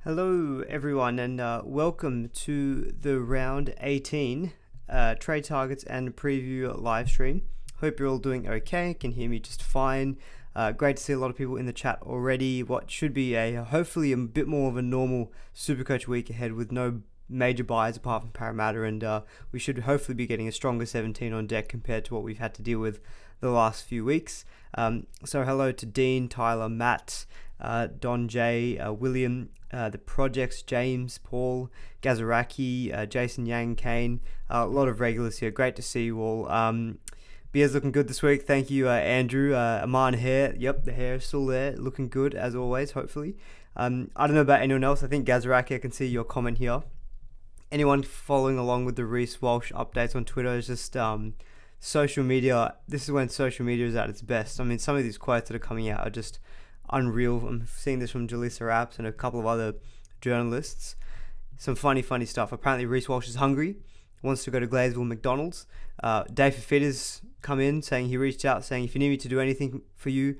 Hello everyone and welcome to the round 18 trade targets and preview live stream. Hope you're all doing okay, can hear me just fine. Great to see a lot of people in the chat already. What should be hopefully a bit more of a normal Supercoach week ahead with no major buys apart from Parramatta, and we should hopefully be getting a stronger 17 on deck compared to what we've had to deal with the last few weeks. So hello to Dean, Tyler, Matt, Don J, William, the projects, James, Paul, Gazaraki, Jason Yang, Kane, a lot of regulars here. Great to see you all. Beer's looking good this week. Thank you, Andrew. Aman hair. Yep, the hair is still there. Looking good as always, hopefully. I don't know about anyone else. I think Gazaraki, I can see your comment here. Anyone following along with the Rhys Walsh updates on Twitter is just social media. This is when social media is at its best. I mean, some of these quotes that are coming out are just unreal. I'm seeing this from Jalisa Rapps and a couple of other journalists. Some funny stuff. Apparently Rhys Walsh is hungry, wants to go to Gladesville McDonald's. Dave Fafita's come in saying he reached out saying, if you need me to do anything for you,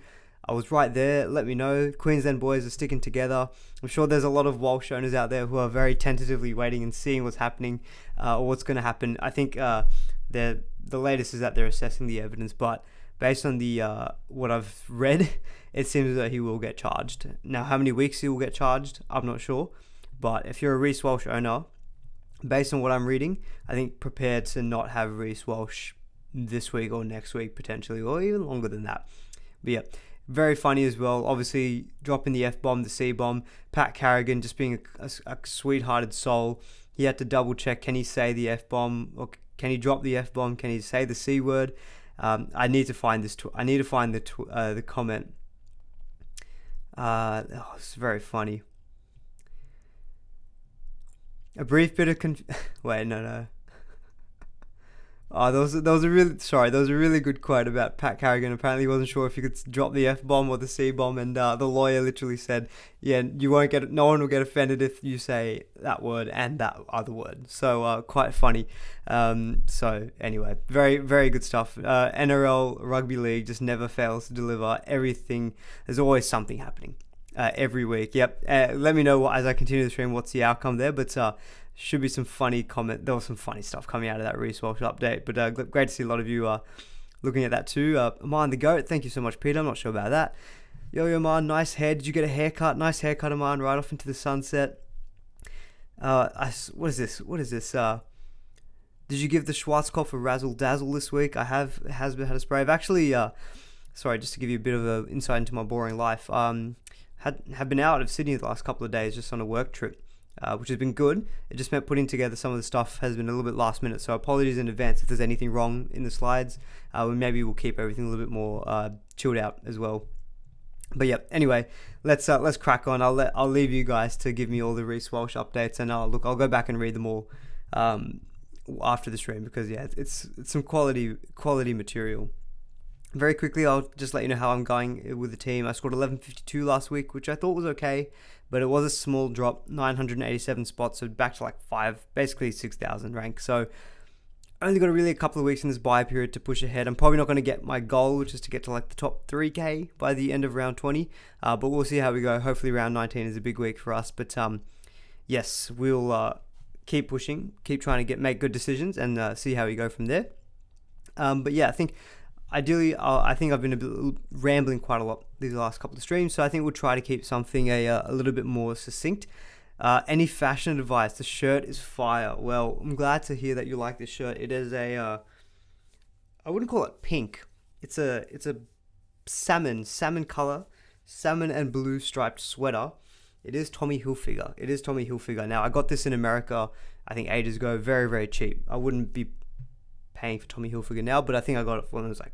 I was right there, let me know. Queensland boys are sticking together. I'm sure there's a lot of Walsh owners out there who are very tentatively waiting and seeing what's happening or what's going to happen. I think the latest is that they're assessing the evidence, but based on the what I've read, it seems that he will get charged. Now, how many weeks he will get charged, I'm not sure. But if you're a Rhys Walsh owner, based on what I'm reading, I think prepare to not have Rhys Walsh this week or next week potentially, or even longer than that. But yeah, very funny as well. Obviously, dropping the F-bomb, the C-bomb. Pat Carrigan just being a sweethearted soul. He had to double check, can he say the F-bomb, or can he drop the F-bomb? Can he say the C word? I need to find this. I need to find the comment. It's very funny. A brief bit of wait, no. Oh, that was a really good quote about Pat Carrigan. Apparently, he wasn't sure if he could drop the F-bomb or the C-bomb, and the lawyer literally said, "Yeah, you won't get. No one will get offended if you say that word and that other word." So quite funny. So anyway, very very good stuff. NRL Rugby League just never fails to deliver everything. There's always something happening every week. Yep. Let me know as I continue the stream what's the outcome there, but. Should be some funny comment. There was some funny stuff coming out of that Rhys Walsh update, but great to see a lot of you looking at that too. Aman the GOAT, thank you so much, Peter. I'm not sure about that. Yo, Aman, nice hair. Did you get a haircut? Nice haircut, Aman, right off into the sunset. What is this? Did you give the Schwarzkopf a razzle dazzle this week? I have. It has had a spray. I've actually, sorry, just to give you a bit of an insight into my boring life. Have been out of Sydney the last couple of days just on a work trip. Which has been good. It just meant putting together some of the stuff has been a little bit last minute, so apologies in advance if there's anything wrong in the slides. Maybe we'll keep everything a little bit more chilled out as well. But yeah, anyway, let's crack on. I'll leave you guys to give me all the Rhys Walsh updates, and I'll go back and read them all after the stream, because yeah, it's some quality material. Very quickly, I'll just let you know how I'm going with the team. I scored 1152 last week, which I thought was okay, but it was a small drop, 987 spots, so back to like 6,000 rank. So only got a couple of weeks in this buy period to push ahead. I'm probably not going to get my goal, which is to get to like the top 3k by the end of round 20, but we'll see how we go. Hopefully round 19 is a big week for us, but yes, we'll keep pushing, keep trying to make good decisions, and see how we go from there. But yeah, I think ideally, I think I've been a bit rambling quite a lot these last couple of streams, so I think we'll try to keep something a little bit more succinct. Any fashion advice? The shirt is fire. Well, I'm glad to hear that you like this shirt. It is I wouldn't call it pink. It's a salmon color, salmon and blue striped sweater. It is Tommy Hilfiger. Now, I got this in America, I think ages ago, very, very cheap. I wouldn't be paying for Tommy Hilfiger now, but I think I got it when it was like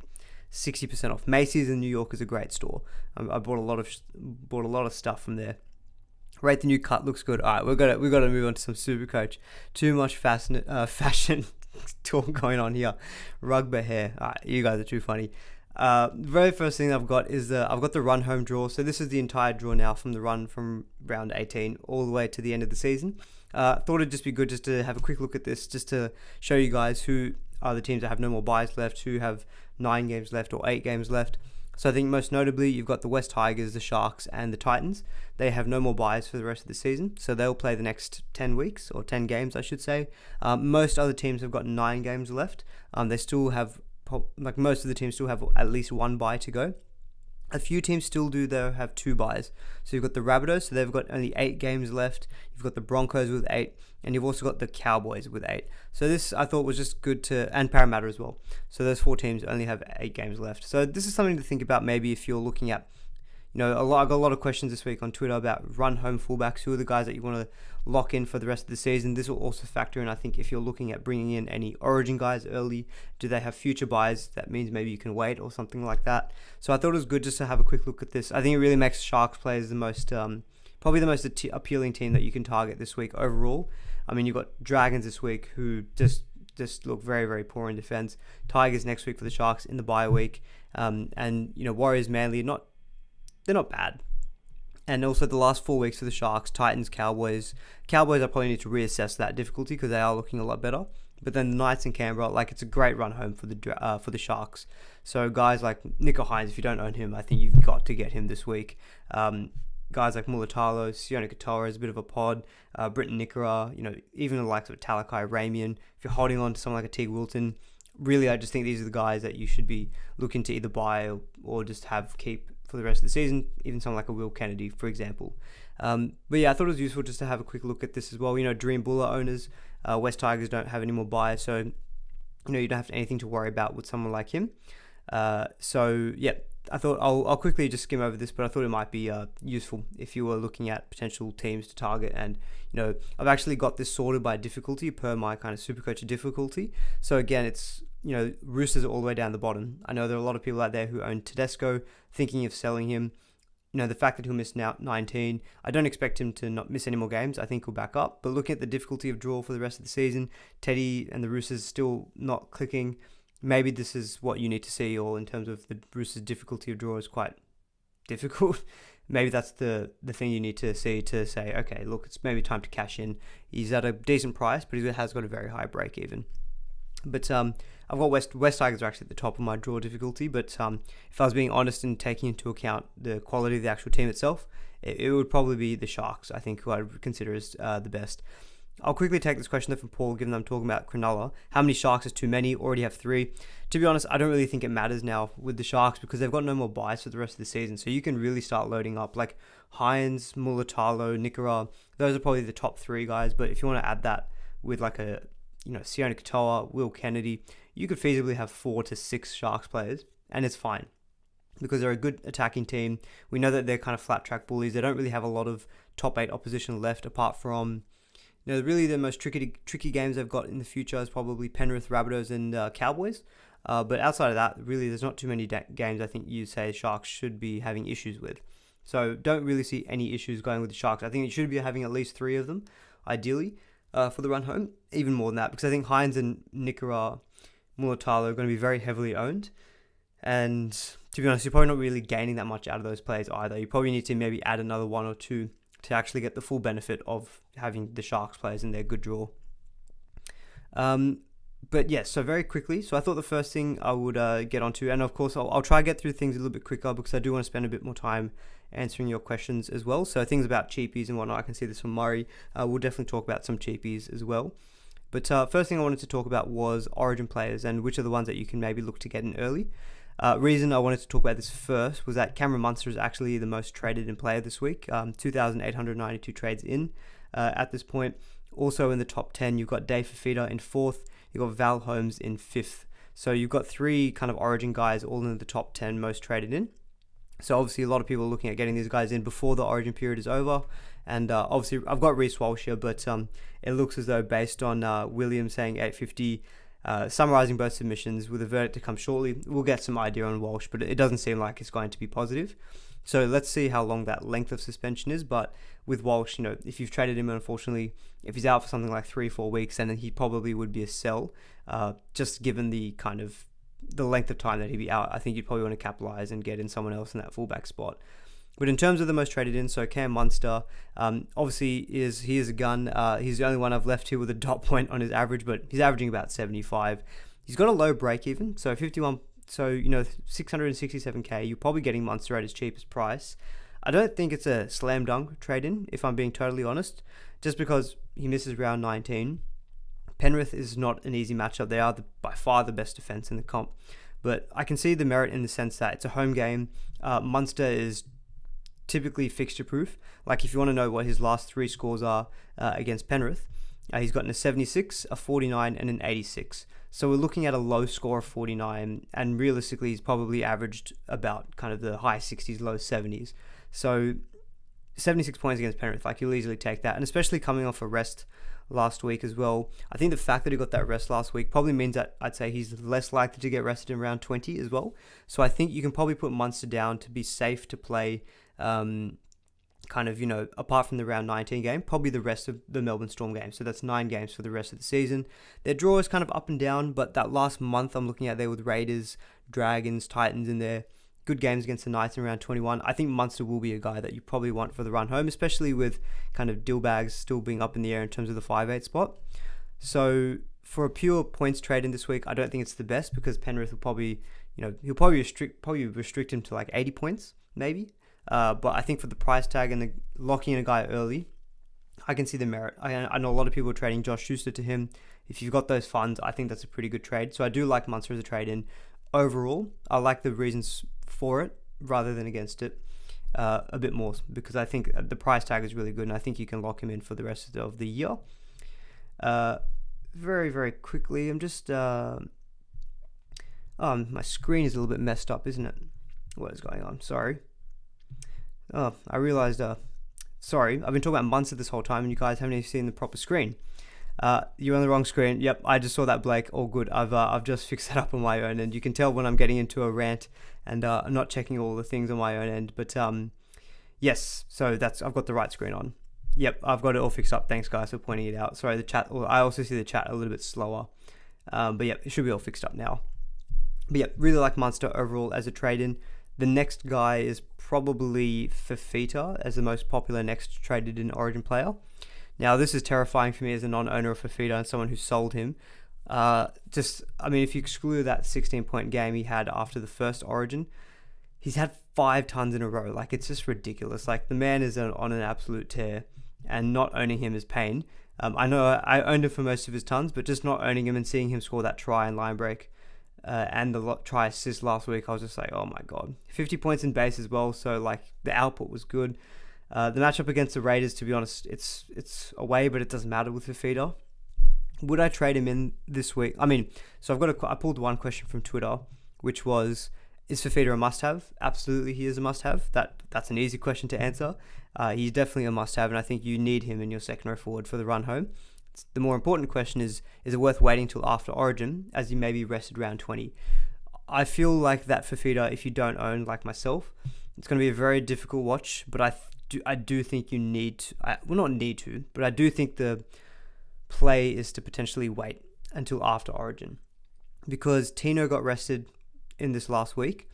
60% off. Macy's in New York is a great store. I bought a lot of stuff from there. Rate the new cut, looks good. All right, we've got to move on to some Supercoach. Too much fashion talk going on here. Rugby hair. All right, you guys are too funny. The very first thing I've got is I've got the run home draw. So this is the entire draw now from the run from round 18 all the way to the end of the season. Thought it'd just be good just to have a quick look at this, just to show you guys who are the teams that have no more buys left, who have 9 games left or 8 games left. So I think most notably, you've got the West Tigers, the Sharks, and the Titans. They have no more buys for the rest of the season, so they'll play the next 10 weeks, or 10 games, I should say. Most other teams have got 9 games left. They still have, like most of the teams still have at least 1 bye to go. A few teams still do, though, have 2 buys. So you've got the Rabbitohs, so they've got only 8 games left. You've got the Broncos with 8, and you've also got the Cowboys with 8. So this, I thought, was just good and Parramatta as well. So those 4 teams only have 8 games left. So this is something to think about maybe if you're looking at, I got a lot of questions this week on Twitter about run home fullbacks. Who are the guys that you want to lock in for the rest of the season? This will also factor in, I think, if you're looking at bringing in any Origin guys early. Do they have future buys? That means maybe you can wait or something like that. So I thought it was good just to have a quick look at this. I think it really makes Sharks players the most, probably the most appealing team that you can target this week overall. I mean, you've got Dragons this week who just look very, very poor in defense. Tigers next week for the Sharks in the bye week. And Warriors, Manly, they're not bad. And also the last 4 weeks for the Sharks, Titans, Cowboys. Cowboys, I probably need to reassess that difficulty because they are looking a lot better. But then the Knights and Canberra, it's a great run home for the Sharks. So guys like Nico Hines, if you don't own him, I think you've got to get him this week. Guys like Mulatalo, Sione Katoa is a bit of a pod. Britton Nikora, even the likes of Talakai, Ramian. If you're holding on to someone like a Teague Wilton, really, I just think these are the guys that you should be looking to either buy or just keep for the rest of the season, even someone like a Will Kennedy, for example. But yeah, I thought it was useful just to have a quick look at this as well. Dream Buller owners, West Tigers don't have any more buys, so you don't have anything to worry about with someone like him. So yeah, I thought I'll quickly just skim over this, but I thought it might be useful if you were looking at potential teams to target. And I've actually got this sorted by difficulty per my kind of SuperCoach difficulty. So again, it's Roosters are all the way down the bottom. I know there are a lot of people out there who own Tedesco, thinking of selling him. The fact that he'll miss now 19, I don't expect him to not miss any more games. I think he'll back up. But looking at the difficulty of draw for the rest of the season, Teddy and the Roosters still not clicking. Maybe this is what you need to see, or in terms of the Roosters' difficulty of draw is quite difficult. Maybe that's the thing you need to see to say, okay, look, it's maybe time to cash in. He's at a decent price, but he has got a very high break even. But I've got West Tigers are actually at the top of my draw difficulty. But if I was being honest and taking into account the quality of the actual team itself, it would probably be the Sharks, I think, who I would consider as the best. I'll quickly take this question from Paul, given I'm talking about Cronulla. How many Sharks is too many? Already have 3. To be honest, I don't really think it matters now with the Sharks because they've got no more buys for the rest of the season. So you can really start loading up. Like Hines, Mulatalo, Nikora, those are probably the top 3 guys. But if you want to add that with like a Sione Katoa, Will Kennedy, you could feasibly have 4 to 6 Sharks players, and it's fine because they're a good attacking team. We know that they're kind of flat track bullies. They don't really have a lot of top 8 opposition left, apart from really the most tricky games they've got in the future is probably Penrith, Rabbitohs, and Cowboys. But outside of that, really, there's not too many games I think you say Sharks should be having issues with. So don't really see any issues going with the Sharks. I think you should be having at least 3 of them, ideally, for the run home. Even more than that, because I think Hines and Nikora, Mulatalo are going to be very heavily owned. And to be honest, you're probably not really gaining that much out of those players either. You probably need to maybe add another 1 or 2 to actually get the full benefit of having the Sharks players in their good draw. But yes, so very quickly. So I thought the first thing I would get onto, and of course I'll try to get through things a little bit quicker because I do want to spend a bit more time answering your questions as well. So things about cheapies and whatnot, I can see this from Murray. We'll definitely talk about some cheapies as well. But first thing I wanted to talk about was Origin players and which are the ones that you can maybe look to get in early. Reason I wanted to talk about this first was that Cameron Munster is actually the most traded in player this week. 2,892 trades in at this point. Also in the top 10, you've got Dave Fafita in 4th. You've got Val Holmes in 5th. So you've got 3 kind of Origin guys all in the top 10 most traded in. So obviously a lot of people are looking at getting these guys in before the Origin period is over. And obviously I've got Rhys Walsh here, but it looks as though based on William saying 850, summarising both submissions with a verdict to come shortly, we'll get some idea on Walsh, but it doesn't seem like it's going to be positive. So let's see how long that length of suspension is. But with Walsh, if you've traded him, unfortunately, if he's out for something like 3-4 weeks, then he probably would be a sell. Just given the kind of the length of time that he'd be out, I think you'd probably want to capitalise and get in someone else in that fullback spot. But in terms of the most traded in, so Cam Munster, obviously he is a gun. He's the only one I've left here with a dot point on his average, but he's averaging about 75. He's got a low break even, so 51 So, 667k, you're probably getting Munster at his cheapest price. I don't think it's a slam dunk trade-in, if I'm being totally honest, just because he misses round 19. Penrith is not an easy matchup. They are by far the best defence in the comp. But I can see the merit in the sense that it's a home game. Munster is typically fixture-proof. Like, if you want to know what his last 3 scores are against Penrith, he's gotten a 76, a 49, and an 86. So we're looking at a low score of 49, and realistically, he's probably averaged about kind of the high 60s, low 70s. So 76 points against Penrith, like, you'll easily take that. And especially coming off a rest last week as well. I think the fact that he got that rest last week probably means that I'd say he's less likely to get rested in round 20 as well. So I think you can probably put Munster down to be safe to play, apart from the round 19 game, probably the rest of the Melbourne Storm game. So that's 9 games for the rest of the season. Their draw is kind of up and down, but that last month I'm looking at there with Raiders, Dragons, Titans in there. Good games against the Knights in round 21. I think Munster will be a guy that you probably want for the run home, especially with kind of Dillbags still being up in the air in terms of the 5'8 spot. So for a pure points trade in this week, I don't think it's the best, because Penrith will probably, he'll probably restrict him to like 80 points, maybe. But I think for the price tag and the locking in a guy early, I can see the merit. I know a lot of people are trading Josh Schuster to him. If you've got those funds, I think that's a pretty good trade. So I do like Munster as a trade in. Overall, I like the reasons for it rather than against it a bit more, because I think the price tag is really good, and I think you can lock him in for the rest of the year. Very, very quickly, I'm just... my screen is a little bit messed up, isn't it? What is going on? Sorry. Oh, I realized... sorry, I've been talking about Munster this whole time, and you guys haven't even seen the proper screen. You're on the wrong screen. Yep, I just saw that, Blake. All good. I've just fixed that up on my own, and you can tell when I'm getting into a rant and I'm not checking all the things on my own end. But yes, so I've got the right screen on. Yep, I've got it all fixed up. Thanks, guys, for pointing it out. Sorry, the chat. I also see the chat a little bit slower. But yeah, it should be all fixed up now. But yeah, really like Munster overall as a trade-in. The next guy is probably Fafita as the most popular next traded in Origin player. Now, this is terrifying for me as a non-owner of Fafita and someone who sold him. If you exclude that 16-point game he had after the first Origin, he's had 5 tons in a row. Like, it's just ridiculous. Like, the man is on an absolute tear, and not owning him is pain. I know I owned him for most of his tons, but just not owning him and seeing him score that try and line break and the try assist last week, I was just like, oh my God. 50 points in base as well, so like the output was good. The matchup against the Raiders, to be honest, it's away, but it doesn't matter with Fafita. Would I trade him in this week? So I pulled one question from Twitter, which was, is Fafita a must-have? Absolutely, he is a must-have. That's an easy question to answer. He's definitely a must-have, and I think you need him in your second row forward for the run home. The more important question is it worth waiting till after Origin, as he may be rested round 20? I feel like that Fafita, if you don't own, like myself, it's going to be a very difficult watch, but I do think you need to, not need to, but I do think the play is to potentially wait until after Origin, because Tino got rested in this last week.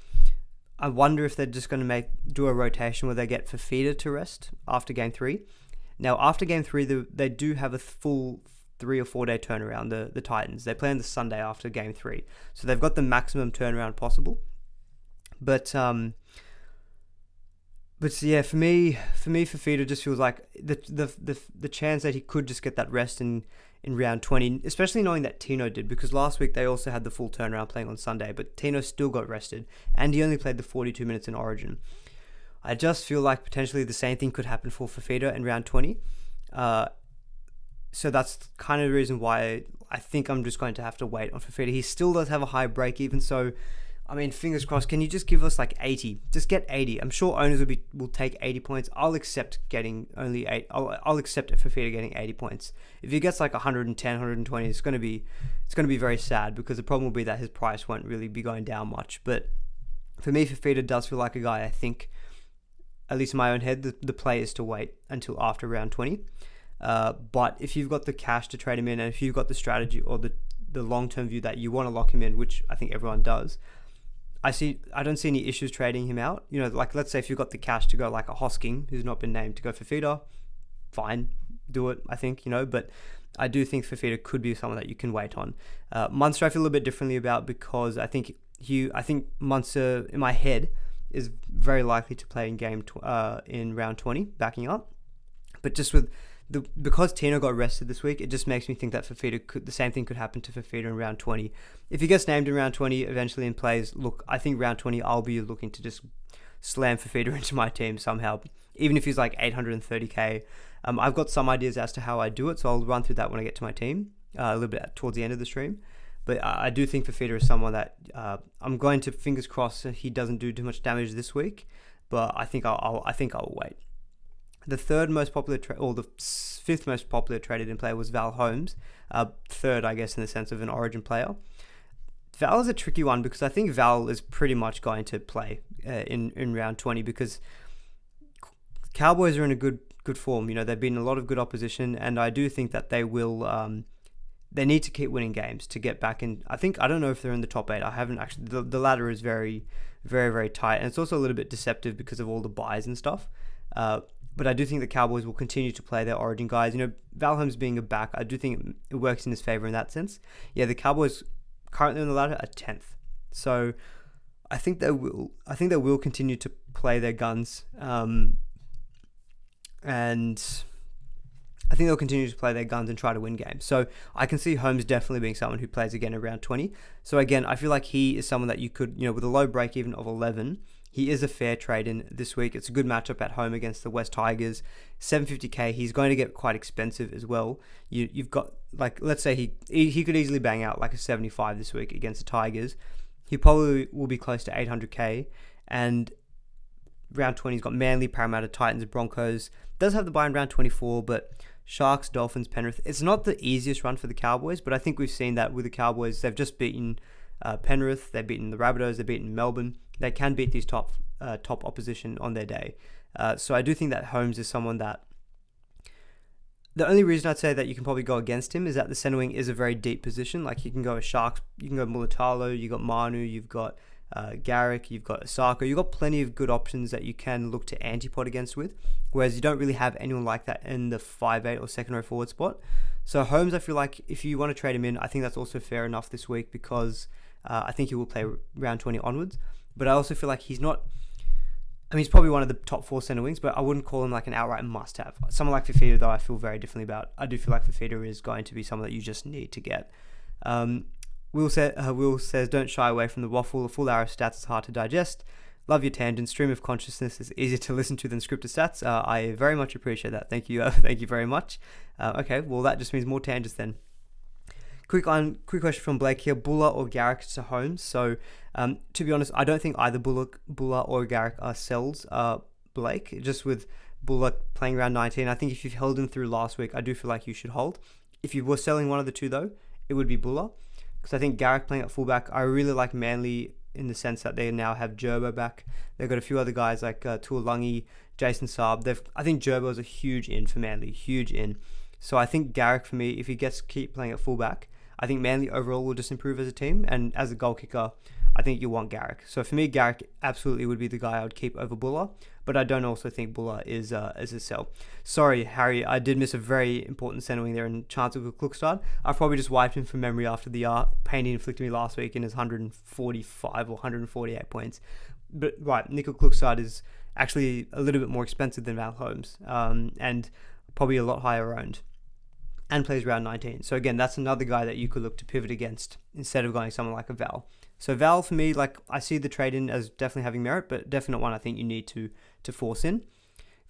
I wonder if they're just going to do a rotation where they get Fafita to rest after game 3. Now, after game 3, they do have a full 3 or 4 day turnaround, the Titans. They play on the Sunday after game 3. So they've got the maximum turnaround possible. But yeah, for me, Fafita just feels like the chance that he could just get that rest in round 20, especially knowing that Tino did, because last week they also had the full turnaround playing on Sunday, but Tino still got rested, and he only played the 42 minutes in Origin. I just feel like potentially the same thing could happen for Fafita in round 20. So that's kind of the reason why I think I'm just going to have to wait on Fafita. He still does have a high break even, so fingers crossed. Can you just give us like 80? Just get 80. I'm sure owners will take 80 points. I'll accept getting only 8. I'll accept Fafita getting 80 points. If he gets like 110, 120, it's going to be very sad, because the problem will be that his price won't really be going down much. But for me, Fafita does feel like a guy, I think, at least in my own head, the play is to wait until after round 20. But if you've got the cash to trade him in, and if you've got the strategy or the long-term view that you want to lock him in, which I think everyone does, I don't see any issues trading him out. Like, let's say if you've got the cash to go like a Hosking, who's not been named, to go Fafita, fine, do it, I think, but I do think Fafita could be someone that you can wait on. Munster I feel a little bit differently about, because I think I think Munster, in my head, is very likely to play in round 20, backing up. But just because Tino got rested this week, it just makes me think that the same thing could happen to Fafita in round 20. If he gets named in round 20 eventually and plays, look, I think round 20 I'll be looking to just slam Fafita into my team somehow, even if he's like 830k. I've got some ideas as to how I do it, so I'll run through that when I get to my team a little bit towards the end of the stream. But I do think Fafita is someone that I'm going to fingers crossed he doesn't do too much damage this week, but I think I'll wait. The third most popular the fifth most popular traded in player was Val Holmes. Third, I guess, in the sense of an Origin player. Val is a tricky one because I think Val is pretty much going to play in round 20 because Cowboys are in a good form. You know, they've been a lot of good opposition, and I do think that they will. They need to keep winning games to get back in. I don't know if they're in the top 8. I haven't actually. The ladder is very, very, very tight, and it's also a little bit deceptive because of all the buys and stuff. But I do think the Cowboys will continue to play their Origin guys. You know, Val Holmes being a back, I do think it works in his favor in that sense. Yeah, the Cowboys currently on the ladder are 10th, so I think they will continue to play their guns, and I think they'll continue to play their guns and try to win games. So I can see Holmes definitely being someone who plays again around 20. So again, I feel like he is someone that you could, you know, with a low break even of 11. He is a fair trade in this week. It's a good matchup at home against the West Tigers. 750k. He's going to get quite expensive as well. You've got, like, let's say he could easily bang out like a 75 this week against the Tigers. He probably will be close to 800k. And round 20, he's got Manly, Parramatta, Titans, Broncos. Does have the bye in round 24, but Sharks, Dolphins, Penrith. It's not the easiest run for the Cowboys, but I think we've seen that with the Cowboys. They've just beaten Penrith. They've beaten the Rabbitohs. They've beaten Melbourne. They can beat these top opposition on their day. So I do think that Holmes is someone that... The only reason I'd say that you can probably go against him is that the centre wing is a very deep position. Like, you can go with Sharks, you can go Mulatalo, you've got Manu, you've got Garrick, you've got Osako. You've got plenty of good options that you can look to antipod against with, whereas you don't really have anyone like that in the 5'8" or second row forward spot. So Holmes, I feel like if you want to trade him in, I think that's also fair enough this week because I think he will play round 20 onwards. But I also feel like he's not... I mean, he's probably one of the top 4 centre wings, but I wouldn't call him like an outright must-have. Someone like Fafita, though, I feel very differently about. I do feel like Fafita is going to be someone that you just need to get. Will says, don't shy away from the waffle. A full hour of stats is hard to digest. Love your tangent. Stream of consciousness is easier to listen to than scripted stats. I very much appreciate that. Thank you. Thank you very much. Okay, well, that just means more tangents then. Quick question from Blake here. Buller or Garrick to Holmes? So, to be honest, I don't think either Buller or Garrick are sells Blake. Just with Buller playing around 19, I think if you've held him through last week, I do feel like you should hold. If you were selling one of the two, though, it would be Buller. Because I think Garrick playing at fullback, I really like Manly in the sense that they now have Gerbo back. They've got a few other guys like Tuolangi, Jason Saab. I think Gerbo is a huge in for Manly, huge in. So I think Garrick, for me, if he keep playing at fullback, I think Manly overall will just improve as a team. And as a goal kicker, I think you want Garrick. So for me, Garrick absolutely would be the guy I would keep over Buller. But I don't also think Buller is a sell. Sorry, Harry, I did miss a very important centre wing there in Chancellor Klukstad. I probably just wiped him from memory after the pain he inflicted me last week in his 145 or 148 points. But right, Nico Klukstad is actually a little bit more expensive than Val Holmes, and probably a lot higher owned, and plays round 19. So again, that's another guy that you could look to pivot against instead of going someone like a Val. So Val, for me, like, I see the trade in as definitely having merit, but definitely one I think you need to force in.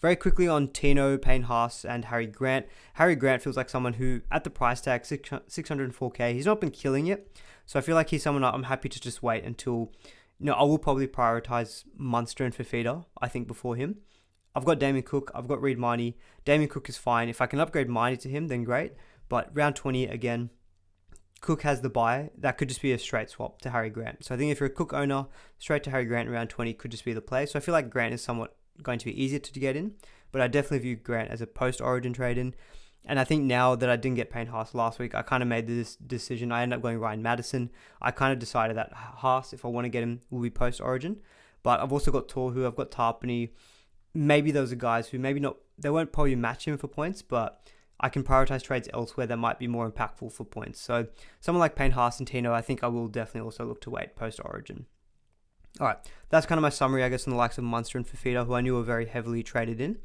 Very quickly on Tino, Payne Haas, and Harry Grant. Harry Grant feels like someone who, at the price tag, 604k, he's not been killing it. So I feel like he's someone I'm happy to just wait until, I will probably prioritize Munster and Fafita, I think, before him. I've got Damien Cook, I've got Reid Marnie. Damien Cook is fine. If I can upgrade Marnie to him, then great. But round 20, again, Cook has the buy. That could just be a straight swap to Harry Grant. So I think if you're a Cook owner, straight to Harry Grant in round 20 could just be the play. So I feel like Grant is somewhat going to be easier to get in, but I definitely view Grant as a post-Origin trade in. And I think now that I didn't get Payne Haas last week, I kind of made this decision. I ended up going Ryan Madison. I kind of decided that Haas, if I want to get him, will be post-Origin. But I've also got Torhu, I've got Tarpany. Maybe those are guys who maybe not, they won't probably match him for points, but I can prioritize trades elsewhere that might be more impactful for points. So someone like Payne Haas and Tino, I think I will definitely also look to wait post-Origin. All right, that's kind of my summary, I guess, on the likes of Munster and Fafita, who I knew were very heavily traded in.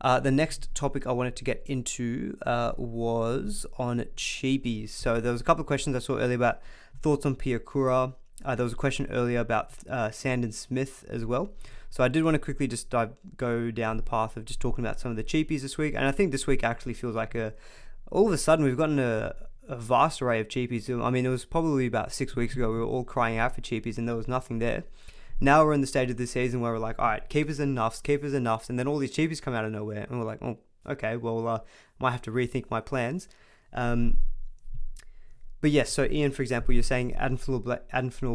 The next topic I wanted to get into was on cheapies. So there was a couple of questions I saw earlier about thoughts on Piakura. There was a question earlier about Sandon Smith as well. So I did want to quickly just go down the path of just talking about some of the cheapies this week. And I think this week actually feels like all of a sudden we've gotten a vast array of cheapies. I mean, it was probably about 6 weeks ago we were all crying out for cheapies and there was nothing there. Now we're in the stage of the season where we're like, all right, keepers and nuffs, and then all these cheapies come out of nowhere, and we're like, oh, okay, well, might have to rethink my plans. But yes, so Ian, for example, you're saying Adam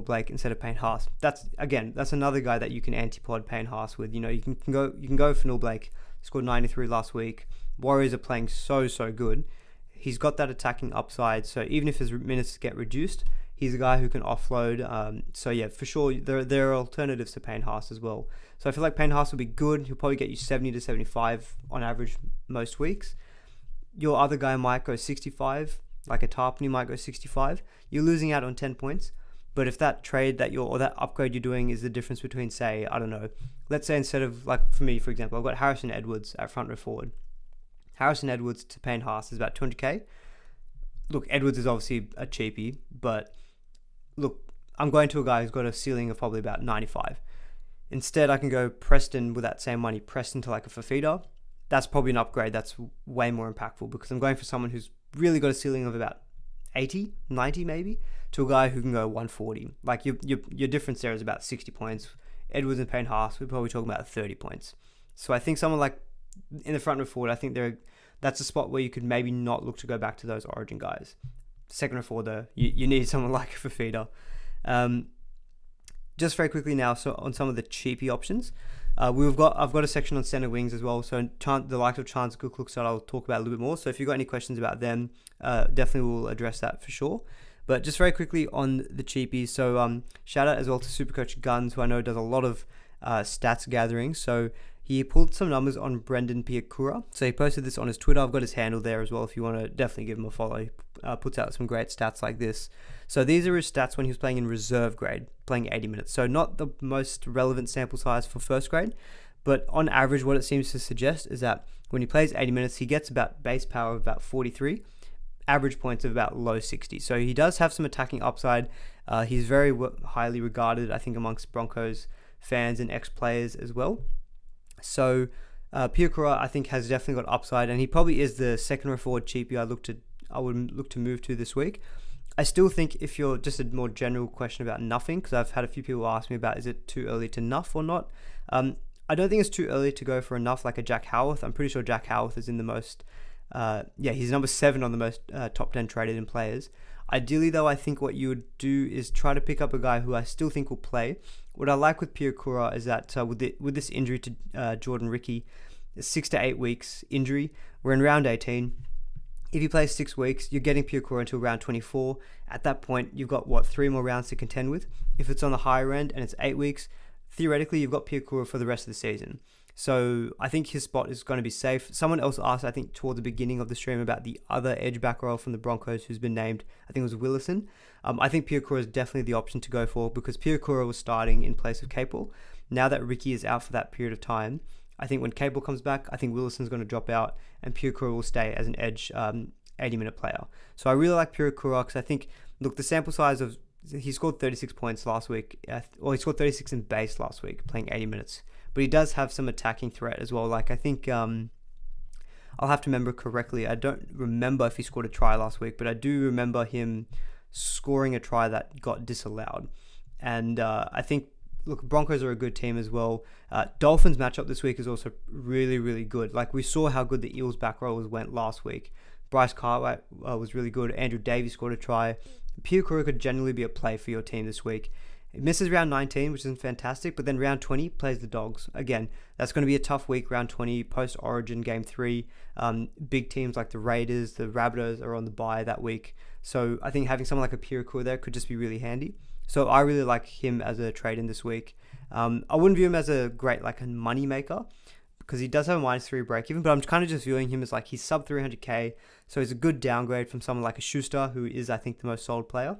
Blake instead of Payne Haas. That's another guy that you can anti-pod Payne Haas with. You know, you can go Fennell Blake, scored 93 last week. Warriors are playing so good. He's got that attacking upside, so even if his minutes get reduced, he's a guy who can offload. So yeah, for sure, there are alternatives to Payne Haas as well. So I feel like Payne Haas will be good. He'll probably get you 70 to 75 on average most weeks. Your other guy might go 65, like a Tarpany might go 65. You're losing out on 10 points. But if that trade or that upgrade you're doing is the difference between, say, I don't know, let's say instead of, like for me, for example, I've got Harrison Edwards at front row forward. Harrison Edwards to Payne Haas is about 200k. Look, Edwards is obviously a cheapie, but look, I'm going to a guy who's got a ceiling of probably about 95. Instead, I can go Preston with that same money, Preston to like a Fafita. That's probably an upgrade that's way more impactful because I'm going for someone who's really got a ceiling of about 80, 90 maybe, to a guy who can go 140. Like your difference there is about 60 points. Edwards and Payne Haas, we're probably talking about 30 points. So I think someone like in the front row forward, I think that's a spot where you could maybe not look to go back to those Origin guys. Second row forward, though, you need someone like a Fafita. Just very quickly now, so on some of the cheapie options, I've got a section on centre wings as well. So the likes of Chance Cook that I'll talk about a little bit more. So if you've got any questions about them, definitely we'll address that for sure. But just very quickly on the cheapies, so shout out as well to SuperCoach Guns, who I know does a lot of stats gathering. So he pulled some numbers on Brendan Piakura. So he posted this on his Twitter. I've got his handle there as well if you want to definitely give him a follow. He puts out some great stats like this. So these are his stats when he was playing in reserve grade, playing 80 minutes. So not the most relevant sample size for first grade, but on average what it seems to suggest is that when he plays 80 minutes, he gets about base power of about 43, average points of about low 60. So he does have some attacking upside. He's very highly regarded, I think, amongst Broncos fans and ex-players as well. So Piakura, I think, has definitely got upside, and he probably is the second row forward cheapie I would look to move to this week. I still think if you're just a more general question about nuffing, because I've had a few people ask me about is it too early to nuff or not. I don't think it's too early to go for a nuff like a Jack Howarth. I'm pretty sure Jack Howarth is in the most, he's number 7 on the most top 10 traded in players. Ideally, though, I think what you would do is try to pick up a guy who I still think will play. What I like with Piakura is that with this injury to Jordan Ricky, 6 to 8 weeks injury, we're in round 18. If you play 6 weeks, you're getting Piakura until round 24. At that point, you've got, 3 more rounds to contend with. If it's on the higher end and it's 8 weeks, theoretically, you've got Piakura for the rest of the season. So I think his spot is going to be safe. Someone else asked, I think, toward the beginning of the stream about the other edge back row from the Broncos who's been named, I think it was Willison. I think Piakura is definitely the option to go for because Piakura was starting in place of Capel. Now that Ricky is out for that period of time, I think when Capel comes back, I think Willison's going to drop out and Piakura will stay as an edge 80-minute player. So I really like Piakura because I think, look, the sample size of, he scored 36 points last week, he scored 36 in base last week, playing 80 minutes. But he does have some attacking threat as well. Like, I think, I'll have to remember correctly. I don't remember if he scored a try last week, but I do remember him scoring a try that got disallowed. And I think, look, Broncos are a good team as well. Dolphins matchup this week is also really, really good. Like, we saw how good the Eels back rowers went last week. Bryce Cartwright was really good. Andrew Davies scored a try. Piakura could generally be a play for your team this week. It misses round 19, which isn't fantastic, but then round 20 plays the Dogs. Again, that's going to be a tough week, round 20, post-Origin, game 3. Big teams like the Raiders, the Rabbitohs are on the bye that week. So I think having someone like a Piakura there could just be really handy. So I really like him as a trade in this week. I wouldn't view him as a great, like, a money maker, because he does have a -3 break even, but I'm kind of just viewing him as like he's sub 300k, so he's a good downgrade from someone like a Schuster, who is, I think, the most sold player.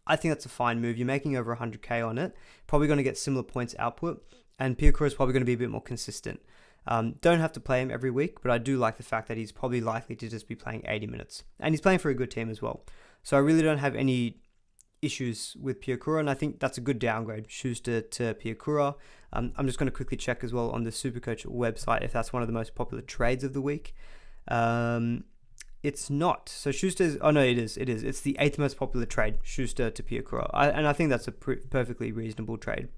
I think that's a fine move. You're making over 100k on it, probably going to get similar points output, and Piakura is probably going to be a bit more consistent. Don't have to play him every week, but I do like the fact that he's probably likely to just be playing 80 minutes, and he's playing for a good team as well. So I really don't have any issues with Piakura, and I think that's a good downgrade, Schuster to Piakura. I'm just going to quickly check as well on the SuperCoach website if that's one of the most popular trades of the week. It's not. So Schuster's... Oh, no, it is. It's the 8th most popular trade, Schuster to Piakura. And I think that's a perfectly reasonable trade.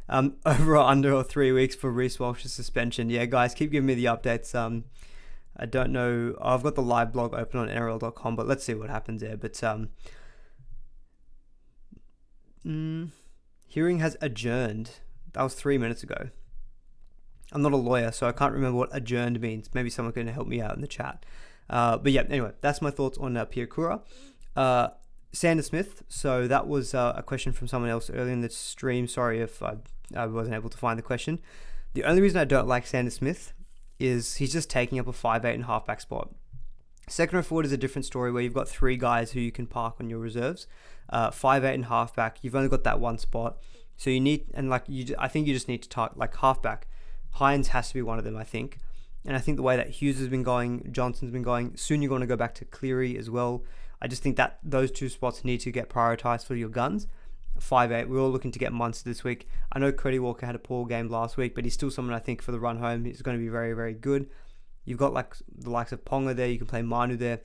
Over or under 3 weeks for Rhys Walsh's suspension. Yeah, guys, keep giving me the updates. I don't know. I've got the live blog open on NRL.com, but let's see what happens there. But hearing has adjourned. That was 3 minutes ago. I'm not a lawyer, so I can't remember what adjourned means. Maybe someone can help me out in the chat. But yeah, anyway, that's my thoughts on Piakura. Sanders Smith. So that was a question from someone else earlier in the stream. Sorry if I wasn't able to find the question. The only reason I don't like Sanders Smith is he's just taking up a 5'8" and halfback spot. Second row forward is a different story where you've got 3 guys who you can park on your reserves. 5'8" and halfback, you've only got that one spot. So you need, and I think you just need to target like halfback. Hines has to be one of them, I think. And I think the way that Hughes has been going, Johnson's been going, soon you're going to go back to Cleary as well. I just think that those 2 spots need to get prioritized for your guns. 5'8", we're all looking to get Munster this week. I know Cody Walker had a poor game last week, but he's still someone I think for the run home is going to be very, very good. You've got like the likes of Ponga there. You can play Manu there.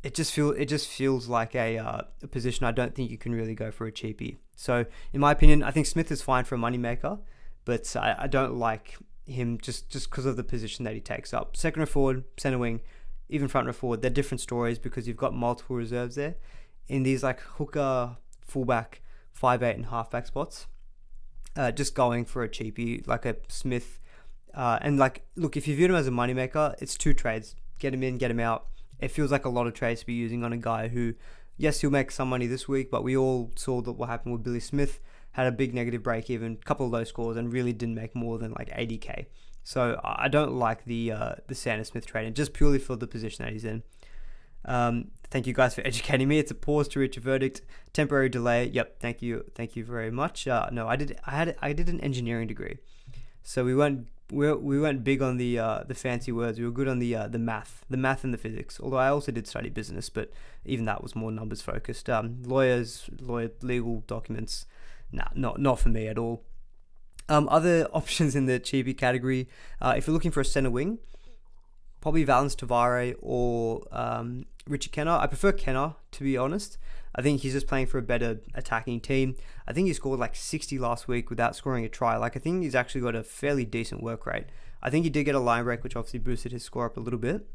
It just feels like a position I don't think you can really go for a cheapie. So in my opinion, I think Smith is fine for a moneymaker, but I don't like him just because of the position that he takes up. Second row forward, centre wing, even front row forward, they're different stories because you've got multiple reserves there. In these like hooker, fullback, 5'8" and halfback spots, just going for a cheapie like a Smith. And like, look, if you view him as a moneymaker, it's 2 trades. Get him in, get him out. It feels like a lot of trades to be using on a guy who, yes, he'll make some money this week, but we all saw that what happened with Billy Smith. Had a big negative break even, couple of low scores, and really didn't make more than like 80k. So I don't like the Sanders Smith trade, and just purely for the position that he's in. Thank you guys for educating me. It's a pause to reach a verdict. Temporary delay. Yep. Thank you very much. No, I did an engineering degree, so we weren't big on the fancy words. We were good on the math and the physics. Although I also did study business, but even that was more numbers focused. Legal documents. Nah, not for me at all. Other options in the cheapie category, if you're looking for a centre wing, probably Valence Tavare or Richie Kenner. I prefer Kenner, to be honest. I think he's just playing for a better attacking team. I think he scored like 60 last week without scoring a try. Like, I think he's actually got a fairly decent work rate. I think he did get a line break, which obviously boosted his score up a little bit.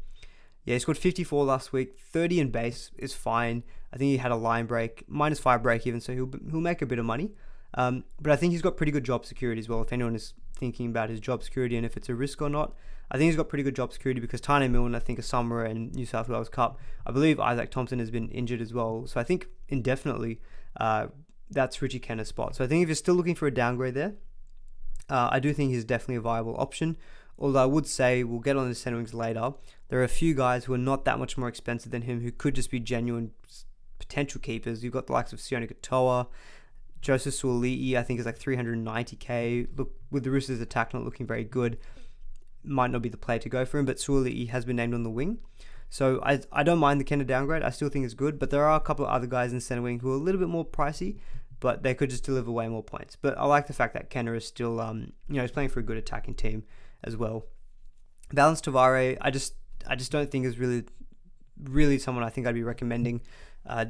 Yeah, he scored 54 last week. 30 in base is fine. I think he had a line break, -5 break even, so he'll make a bit of money. But I think he's got pretty good job security as well. If anyone is thinking about his job security and if it's a risk or not, I think he's got pretty good job security because Tane Milne, I think, is somewhere in New South Wales Cup. I believe Isaac Thompson has been injured as well. So I think indefinitely that's Richie Kenner's spot. So I think if you're still looking for a downgrade there, I do think he's definitely a viable option. Although I would say, we'll get on the centre wings later, there are a few guys who are not that much more expensive than him who could just be genuine potential keepers. You've got the likes of Sione Katoa, Joseph Suoli'i, I think, is like 390k. Look, with the Roosters' attack not looking very good, might not be the play to go for him, but Suoli'i has been named on the wing. So I don't mind the Kenner downgrade. I still think it's good, but there are a couple of other guys in centre wing who are a little bit more pricey, but they could just deliver way more points. But I like the fact that Kenner is still, he's playing for a good attacking team as well. Valence Tavare, I just don't think is really someone I think I'd be recommending.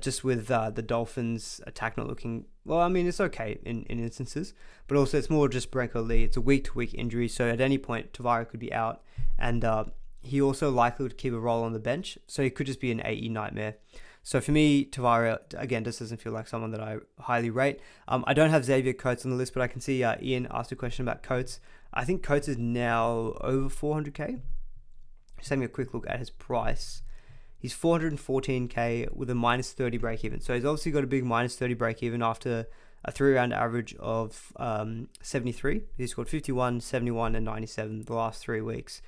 Just with the Dolphins' attack not looking... Well, I mean, it's okay in instances, but also it's more just Branko Lee. It's a week-to-week injury, so at any point, Tavare could be out, and he also likely would keep a role on the bench, so he could just be an AE nightmare. So for me, Tavare, again, just doesn't feel like someone that I highly rate. I don't have Xavier Coates on the list, but I can see Ian asked a question about Coates. I think Coates is now over 400k. Just having a quick look at his price. He's 414k with a -30 break even. So he's obviously got a big -30 break even after a 3-round average of 73. He scored 51, 71, and 97 the last 3 weeks.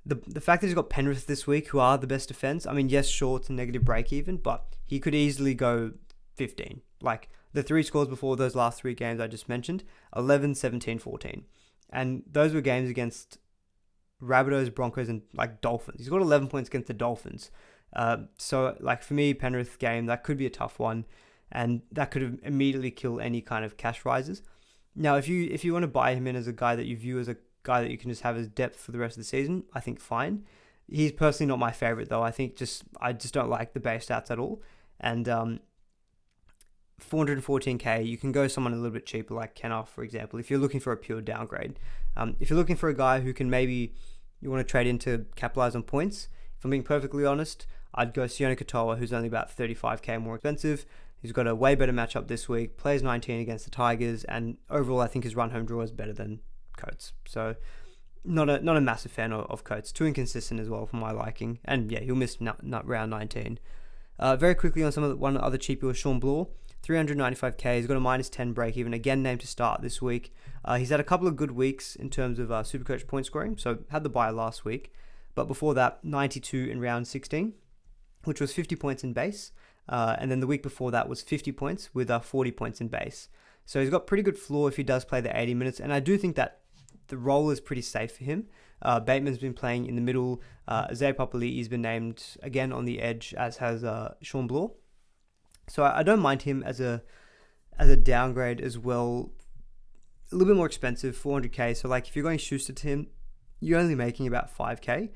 The fact that he's got Penrith this week, who are the best defense, I mean, yes, sure, it's a negative break even, but he could easily go 15. Like, the 3 scores before those last 3 games I just mentioned, 11, 17, 14. And those were games against Rabbitohs, Broncos, and, like, Dolphins. He's got 11 points against the Dolphins. So, like, for me, Penrith game, that could be a tough one, and that could immediately kill any kind of cash rises. Now, if you want to buy him in as a guy that you view as a guy that you can just have as depth for the rest of the season, I think fine. He's personally not my favorite though. I just don't like the base stats at all. And 414k, you can go someone a little bit cheaper like Kenoff, for example, if you're looking for a pure downgrade. If you're looking for a guy who can maybe you want to trade in to capitalize on points, if I'm being perfectly honest, I'd go Sione Katoa, who's only about 35k more expensive. He's got a way better matchup this week, plays 19 against the Tigers, and overall I think his run home draw is better than Coates. So not a massive fan of Coates. Too inconsistent as well for my liking. And yeah, he'll miss round 19. Very quickly on one other cheapie was Sean Bloor. 395k. He's got a -10 break even. Again, named to start this week. He's had a couple of good weeks in terms of SuperCoach point scoring. So had the bye last week. But before that, 92 in round 16, which was 50 points in base. And then the week before that was 50 points with 40 points in base. So he's got pretty good floor if he does play the 80 minutes. And I do think that the role is pretty safe for him. Bateman's been playing in the middle. Isaiah Papali'i's been named again on the edge, as has Sean Bloor. So I don't mind him as a downgrade as well. A little bit more expensive, 400k. So like if you're going Schuster to him, you're only making about 5k.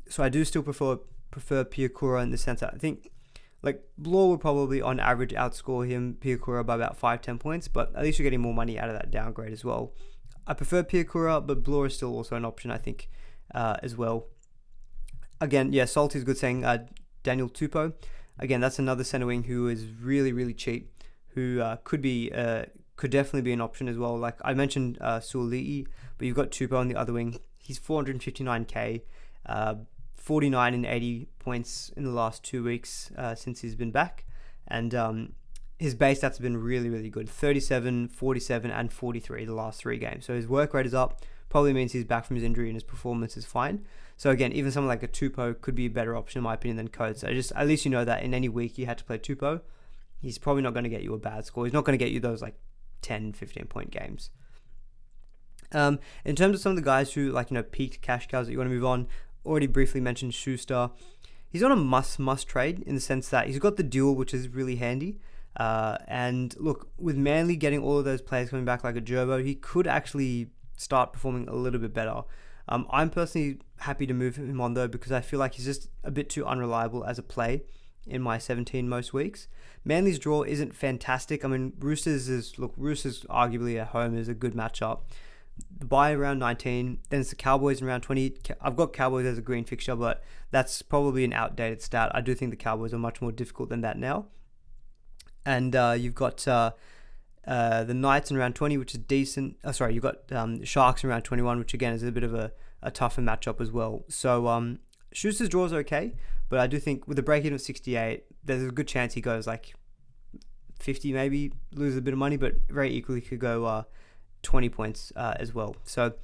So I do still prefer Piakura in the sense that I think like Bloor would probably on average outscore him, Piakura, by about 5-10 points, but at least you're getting more money out of that downgrade as well. I prefer Piakura, but Bloor is still also an option, I think, as well. Again, yeah, Salty's good saying Daniel Tupou. Again, that's another centre wing who is really, really cheap, who could definitely be an option as well. Like I mentioned Suoli'i, but you've got Tupou on the other wing. He's 459k, 49 and 80 points in the last 2 weeks since he's been back. And his base stats have been really, really good. 37, 47, and 43 the last 3 games. So his work rate is up. Probably means he's back from his injury and his performance is fine. So again, even someone like a Tupou could be a better option in my opinion than Coates. At least you know that in any week you had to play Tupou, he's probably not going to get you a bad score. He's not going to get you those like 10, 15 point games. In terms of some of the guys who peaked cash cows that you want to move on, already briefly mentioned Schuster. He's not a must trade in the sense that he's got the duel, which is really handy. And look, with Manly getting all of those players coming back like a Gerbo, he could actually start performing a little bit better. I'm personally happy to move him on though, because I feel like he's just a bit too unreliable as a play in my 17 most weeks. Manly's draw isn't fantastic. I mean, Roosters arguably at home is a good matchup. The bye around 19, then it's the Cowboys in round 20. I've got Cowboys as a green fixture, but that's probably an outdated stat. I do think the Cowboys are much more difficult than that now. And you've got the Knights in round 20, which is decent. You've got Sharks in round 21, which again is a bit of a tougher matchup as well. So Schuster's draw is okay, but I do think with a break-even of 68, there's a good chance he goes like 50 maybe, loses a bit of money, but very equally could go 20 points as well. So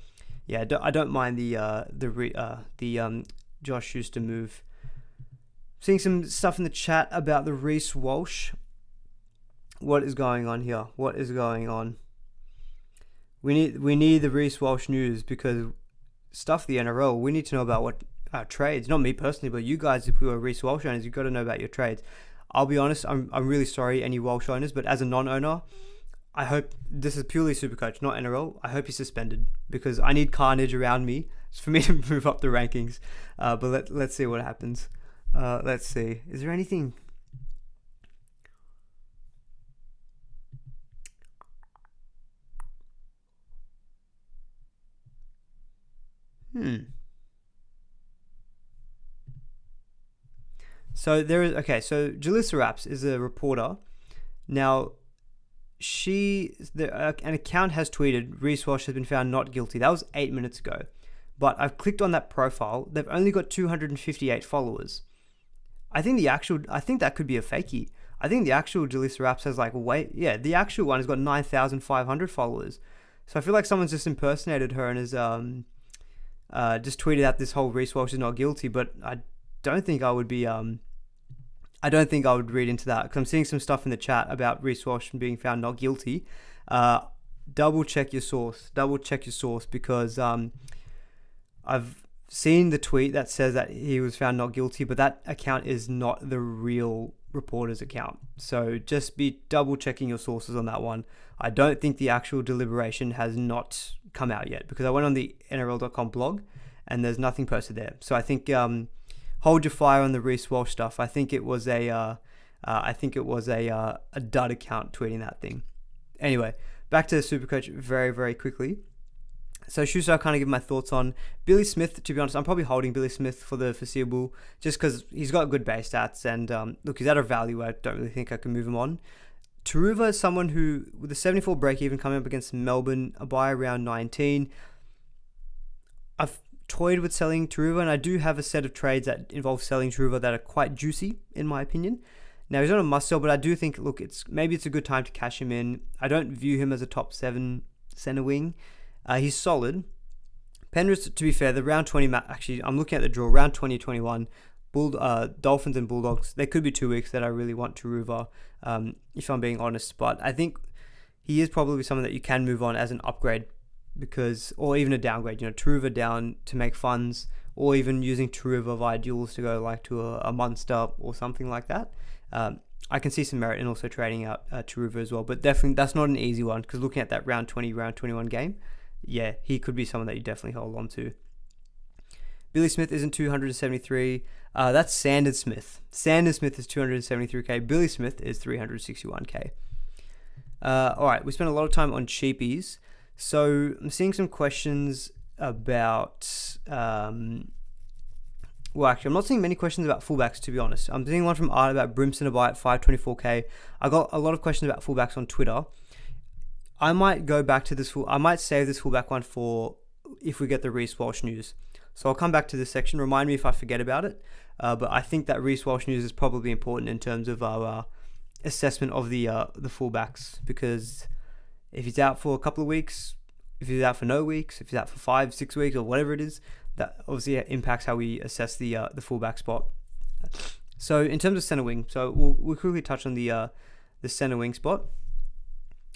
yeah, I don't mind the Josh Schuster move. Seeing some stuff in the chat about the Rhys Walsh. What is going on here? What is going on? We need the Rhys Walsh news, because stuff the NRL. We need to know about what trades. Not me personally, but you guys, if we were Rhys Walsh owners, you've got to know about your trades. I'll be honest, I'm really sorry, any Walsh owners, but as a non-owner, I hope this is purely SuperCoach, not NRL. I hope he's suspended, because I need carnage around me for me to move up the rankings. But let's see what happens. Let's see. Is there anything? So there is So Jalissa Raps is a reporter. Now, an account has tweeted Rhys Walsh has been found not guilty. That was 8 minutes ago, but I've clicked on that profile. They've only got 258 followers. I think that could be a fakie. I think the actual Jalissa Raps has the actual one has got 9,500 followers. So I feel like someone's just impersonated her and has just tweeted out this whole Rhys Walsh is not guilty. But I don't think I would be I don't think I would read into that, because I'm seeing some stuff in the chat about Rhys Walsh being found not guilty. Double check your source, because I've seen the tweet that says that he was found not guilty, but that account is not the real reporter's account. So just be double checking your sources on that one. I don't think the actual deliberation has not come out yet, because I went on the NRL.com blog and there's nothing posted there. So I think hold your fire on the Rhys Walsh stuff. I think it was a dud account tweeting that thing. Anyway, back to SuperCoach very, very quickly. So Schuster, I kind of give my thoughts on. Billy Smith, to be honest, I'm probably holding Billy Smith for the foreseeable, just because he's got good base stats, and look, he's at a value where I don't really think I can move him on. Taruva is someone who, with a 74 break even coming up against Melbourne, a buy around 19. I've toyed with selling Taruva, and I do have a set of trades that involve selling Taruva that are quite juicy, in my opinion. Now, he's not a must sell, but I do think, look, maybe it's a good time to cash him in. I don't view him as a top 7 centre wing. He's solid. Penrith, to be fair, the round 20 actually, I'm looking at the draw, round 2021, Dolphins and Bulldogs. There could be 2 weeks that I really want Taruva, if I'm being honest. But I think he is probably someone that you can move on as an upgrade, or even a downgrade. Taruva down to make funds, or even using Taruva via duels to go to a Munster or something like that. I can see some merit in also trading out Taruva as well. But definitely, that's not an easy one, because looking at that round 20, round 21 game, yeah, he could be someone that you definitely hold on to. Billy Smith isn't 273. That's Sanders Smith. Sanders Smith is 273k. Billy Smith is 361k. All right, we spent a lot of time on cheapies. So I'm seeing some questions about... I'm not seeing many questions about fullbacks, to be honest. I'm seeing one from Art about Brimson to buy at 524k. I got a lot of questions about fullbacks on Twitter. I might go back to this I might save this fullback one for if we get the Rhys Walsh news. So I'll come back to this section. Remind me if I forget about it. But I think that Rhys Walsh news is probably important in terms of our assessment of the fullbacks, because if he's out for a couple of weeks, if he's out for no weeks, if he's out for 5-6 weeks or whatever it is, that obviously impacts how we assess the fullback spot. So in terms of centre wing, so we'll quickly touch on the centre wing spot.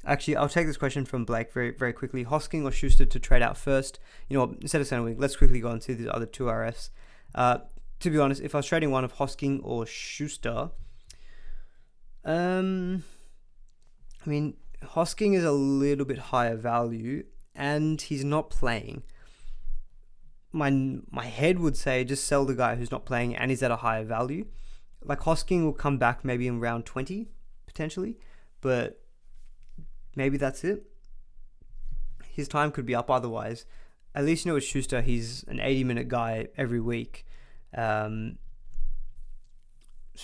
Actually, I'll take this question from Blake very, very quickly. Hosking or Schuster to trade out first? Instead of centre wing, let's quickly go on to the other 2 RFs. To be honest, if I was trading one of Hosking or Schuster, Hosking is a little bit higher value, and he's not playing. My head would say just sell the guy who's not playing and he's at a higher value. Hosking will come back maybe in round 20, potentially, but maybe that's it. His time could be up otherwise. At least with Schuster, he's an 80-minute guy every week. So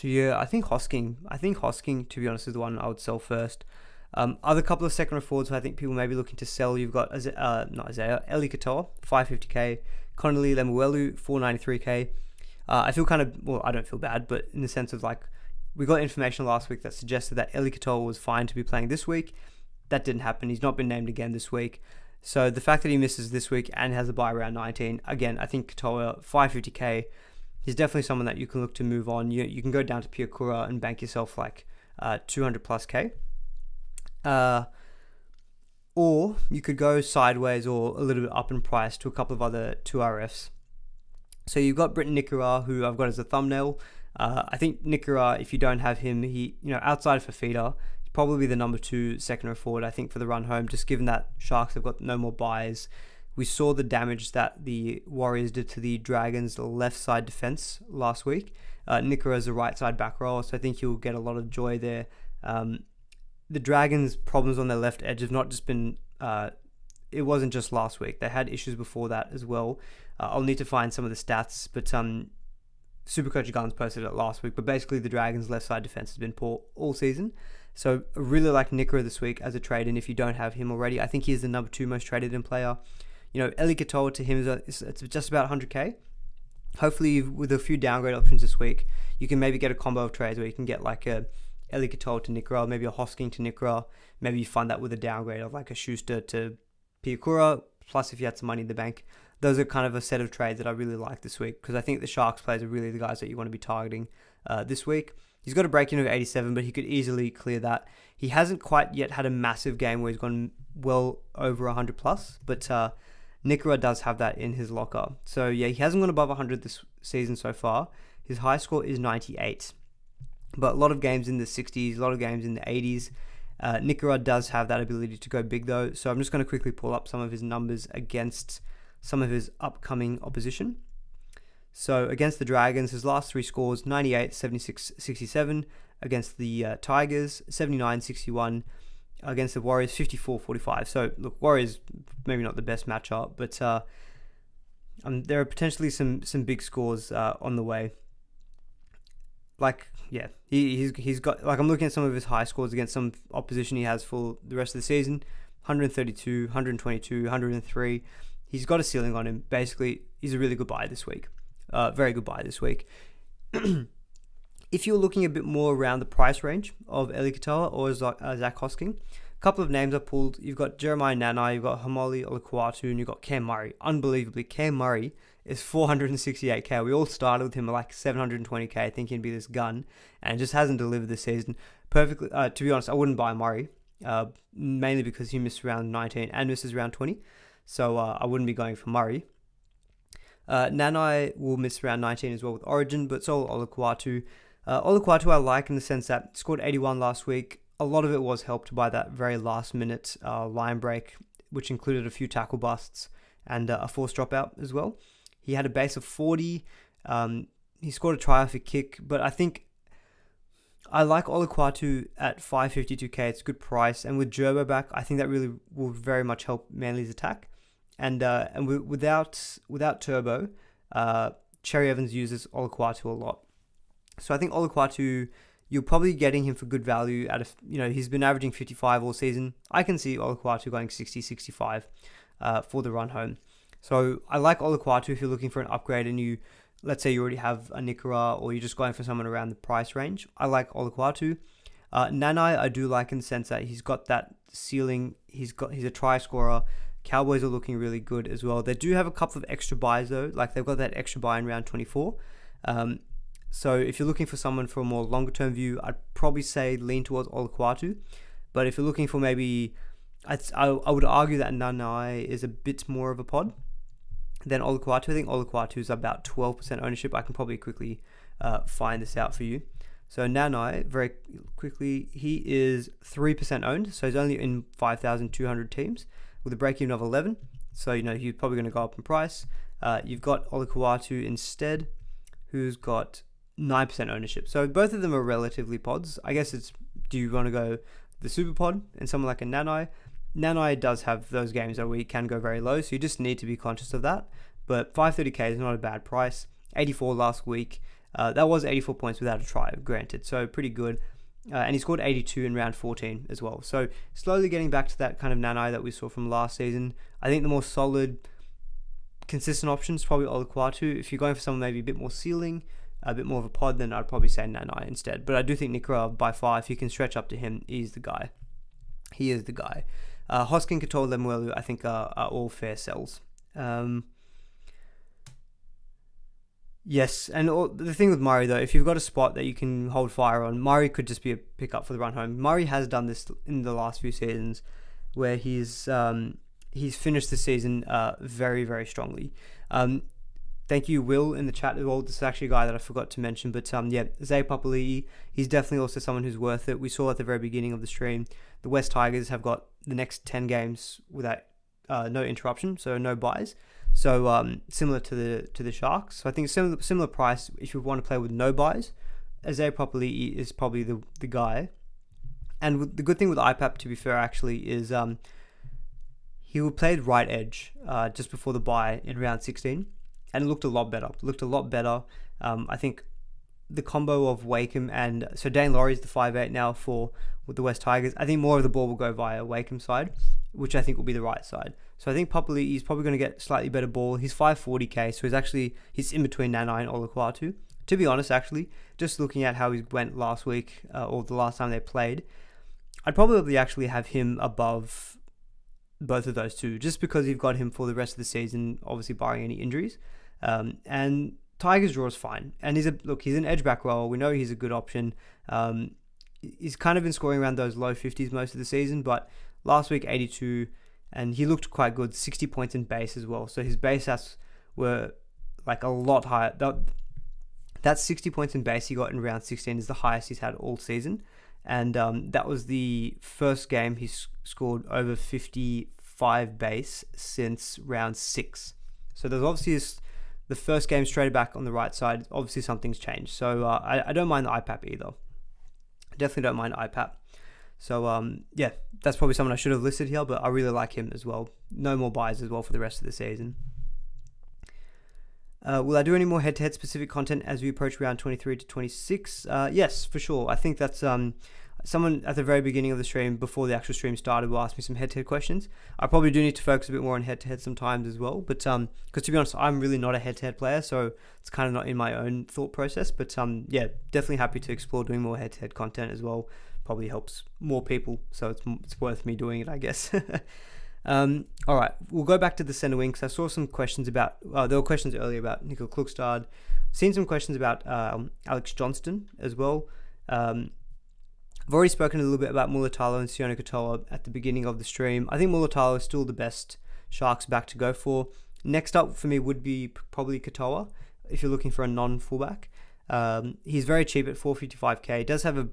yeah, I think Hosking, to be honest, is the one I would sell first. Other couple of second forwards I think people may be looking to sell. You've got Eli Katoa, 550k. Connolly Lemuelu, 493k. I feel I don't feel bad, but in the sense of we got information last week that suggested that Eli Katoa was fine to be playing this week. That didn't happen. He's not been named again this week. So the fact that he misses this week and has a buy around 19, again, I think Katoa, 550k, he's definitely someone that you can look to move on. You can go down to Piakura and bank yourself 200 plus k. Or you could go sideways or a little bit up in price to a couple of other 2 RFs. So you've got Britton Nikora, who I've got as a thumbnail. I think Nikora, if you don't have him, he outside of Fafita, he's probably the number 2 second row forward, I think, for the run home, just given that Sharks have got no more buys. We saw the damage that the Warriors did to the Dragons' left side defense last week. Nikora is a right side back row, so I think he'll get a lot of joy there. The Dragons' problems on their left edge have not just been... it wasn't just last week. They had issues before that as well. I'll need to find some of the stats, but SuperCoach Guns posted it last week. But basically, the Dragons' left side defense has been poor all season. So I really like Nikora this week as a trade, and if you don't have him already, I think he is the number 2 most traded in player. Eli Katoa to him it's just about 100k. Hopefully, with a few downgrade options this week, you can maybe get a combo of trades where you can get Eli Katoa to Nikora, maybe a Hosking to Nikora. Maybe you fund that with a downgrade of like a Schuster to Piakura. Plus, if you had some money in the bank, those are kind of a set of trades that I really like this week, because I think the Sharks players are really the guys that you want to be targeting this week. He's got a break-in of 87, but he could easily clear that. He hasn't quite yet had a massive game where he's gone well over 100 plus, but Nikora does have that in his locker. So yeah, he hasn't gone above 100 this season so far. His high score is 98, but a lot of games in the 60s, a lot of games in the 80s. Nikora does have that ability to go big though, so I'm just going to quickly pull up some of his numbers against some of his upcoming opposition. So against the Dragons, his last three scores, 98, 76, 67. Against the Tigers, 79, 61. Against the Warriors, 54, 45. So look, Warriors maybe not the best matchup, but there are potentially some big scores on the way. Like, yeah, he's got, like, I'm looking at some of his high scores against some opposition he has for the rest of the season. 132, 122, 103. He's got a ceiling on him. Basically, he's a really good buy this week. Very good buy this week. If you're looking a bit more around the price range of Eli Katoa or Zach Hosking, a couple of names I pulled. You've got Jeremiah Nanai, you've got Hamoli Olakuatu, and you've got Cam Murray. Unbelievably, Cam Murray is 468k. We all started with him at like 720k, thinking he'd be this gun, and just hasn't delivered this season perfectly. To be honest, I wouldn't buy Murray, mainly because he missed round 19 and misses round 20. So I wouldn't be going for Murray. Nanai will miss round 19 as well with Origin, but so will Olakuatu. Olakuatu I like in the sense that scored 81 last week. A lot of it was helped by that very last minute line break, which included a few tackle busts and a forced dropout as well. He had a base of 40. He scored a try off a kick, but I think I like Olakuatu at 552k. It's a good price, and with Gerbo back, I think that really will very much help Manly's attack. And without Turbo, Cherry Evans uses Olakuatu a lot. So I think Olakuatu, you're probably getting him for good value he's been averaging 55 all season. I can see Olakuatu going 60, 65 for the run home. So I like Olakuatu if you're looking for an upgrade and let's say you already have a Nikora or you're just going for someone around the price range. I like Olakuatu. Nanai I do like in the sense that he's got that ceiling. He's a try scorer. Cowboys are looking really good as well. They do have a couple of extra buys though. Like they've got that extra buy in round 24. So if you're looking for someone for a more longer term view, I'd probably say lean towards Olakuatu. But if you're looking for maybe, I would argue that Nanai is a bit more of a pod than Olakuatu. I think Olakuatu is about 12% ownership. I can probably quickly find this out for you. So Nanai, very quickly, he is 3% owned. So he's only in 5,200 teams with a break-even of 11. So, he's probably going to go up in price. You've got Olakuatu instead, who's got 9% ownership. So both of them are relatively pods. I guess do you want to go the super pod and someone like a Nanai? Nanai does have those games where he can go very low, so you just need to be conscious of that. But 530k is not a bad price. 84 last week. That was 84 points without a try, granted. So pretty good. And he scored 82 in round 14 as well. So slowly getting back to that kind of Nanai that we saw from last season. I think the more solid, consistent option is probably Olakuatu. If you're going for someone maybe a bit more ceiling, a bit more of a pod, then I'd probably say Nanai instead. But I do think Nikora, by far, if you can stretch up to him, he's the guy. He is the guy. Hosking, Katoa, Lemuelu, I think are all fair sells. Yes, and the thing with Murray though, if you've got a spot that you can hold fire on, Murray could just be a pickup for the run home. Murray has done this in the last few seasons, where he's finished the season very, very strongly. Thank you, Will, in the chat as well. This is actually a guy that I forgot to mention, but Zay Papali'i, he's definitely also someone who's worth it. We saw at the very beginning of the stream, the West Tigers have got the next 10 games without no interruption, so no buys. So similar to the Sharks. So I think similar price if you want to play with no buys. Zay Papali'i is probably the guy. And the good thing with IPAP, to be fair, actually, is he played right edge just before the bye in round 16. And it looked a lot better. I think the combo of Wakeham and... So Dane Laurie's the 5'8 now with the West Tigers. I think more of the ball will go via Wakeham's side, which I think will be the right side. So I think Papali'i is probably going to get slightly better ball. He's 540k, so he's in between Nanai and Olakuatu. To be honest, actually, just looking at how he went last week or the last time they played, I'd probably actually have him above both of those two, just because you've got him for the rest of the season, obviously barring any injuries. And Tigers draw is fine. And he's an edge back role. We know he's a good option. He's kind of been scoring around those low 50s most of the season, but last week 82, and he looked quite good, 60 points in base as well. So his base stats were like a lot higher. That 60 points in base he got in round 16 is the highest he's had all season. And that was the first game he scored over 55 base since round 6. So there's obviously the first game straight back on the right side. Obviously something's changed. So I don't mind the IPAP either. Definitely don't mind IPAP. So yeah, that's probably someone I should have listed here, but I really like him as well. No more buys as well for the rest of the season. Will I do any more head-to-head specific content as we approach round 23 to 26? Yes, for sure. I think that's someone at the very beginning of the stream, before the actual stream started, will ask me some head-to-head questions. I probably do need to focus a bit more on head-to-head sometimes as well. But because to be honest, I'm really not a head-to-head player, so it's kind of not in my own thought process. But yeah, definitely happy to explore doing more head-to-head content as well. Probably helps more people, so it's worth me doing it, I guess. All right, we'll go back to the centre wing, because I saw some questions about, there were questions earlier about Nickel Klukstad. Seen some questions about Alex Johnston as well. I've already spoken a little bit about Mulatalo and Sione Katoa at the beginning of the stream. I think Mulatalo is still the best Sharks back to go for. Next up for me would be probably Katoa, if you're looking for a non-fullback. He's very cheap at 455k. He does have a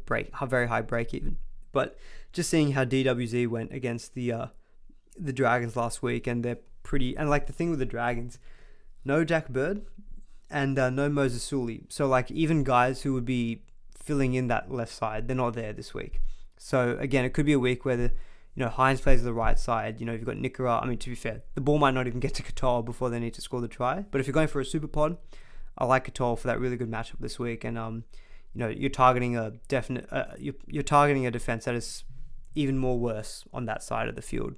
very high break even, but just seeing how DWZ went against the Dragons last week, and they're pretty, and like the thing with the Dragons, no Jack Bird and no Moses Sully, so like even guys who would be filling in that left side, they're not there this week. So again, it could be a week where Hines plays the right side. You've got Nikora. I mean, to be fair, the ball might not even get to Katoa before they need to score the try, but if you're going for a super pod, I like Katoa for that really good matchup this week. And you're targeting a definite you're targeting a defense that is even more worse on that side of the field.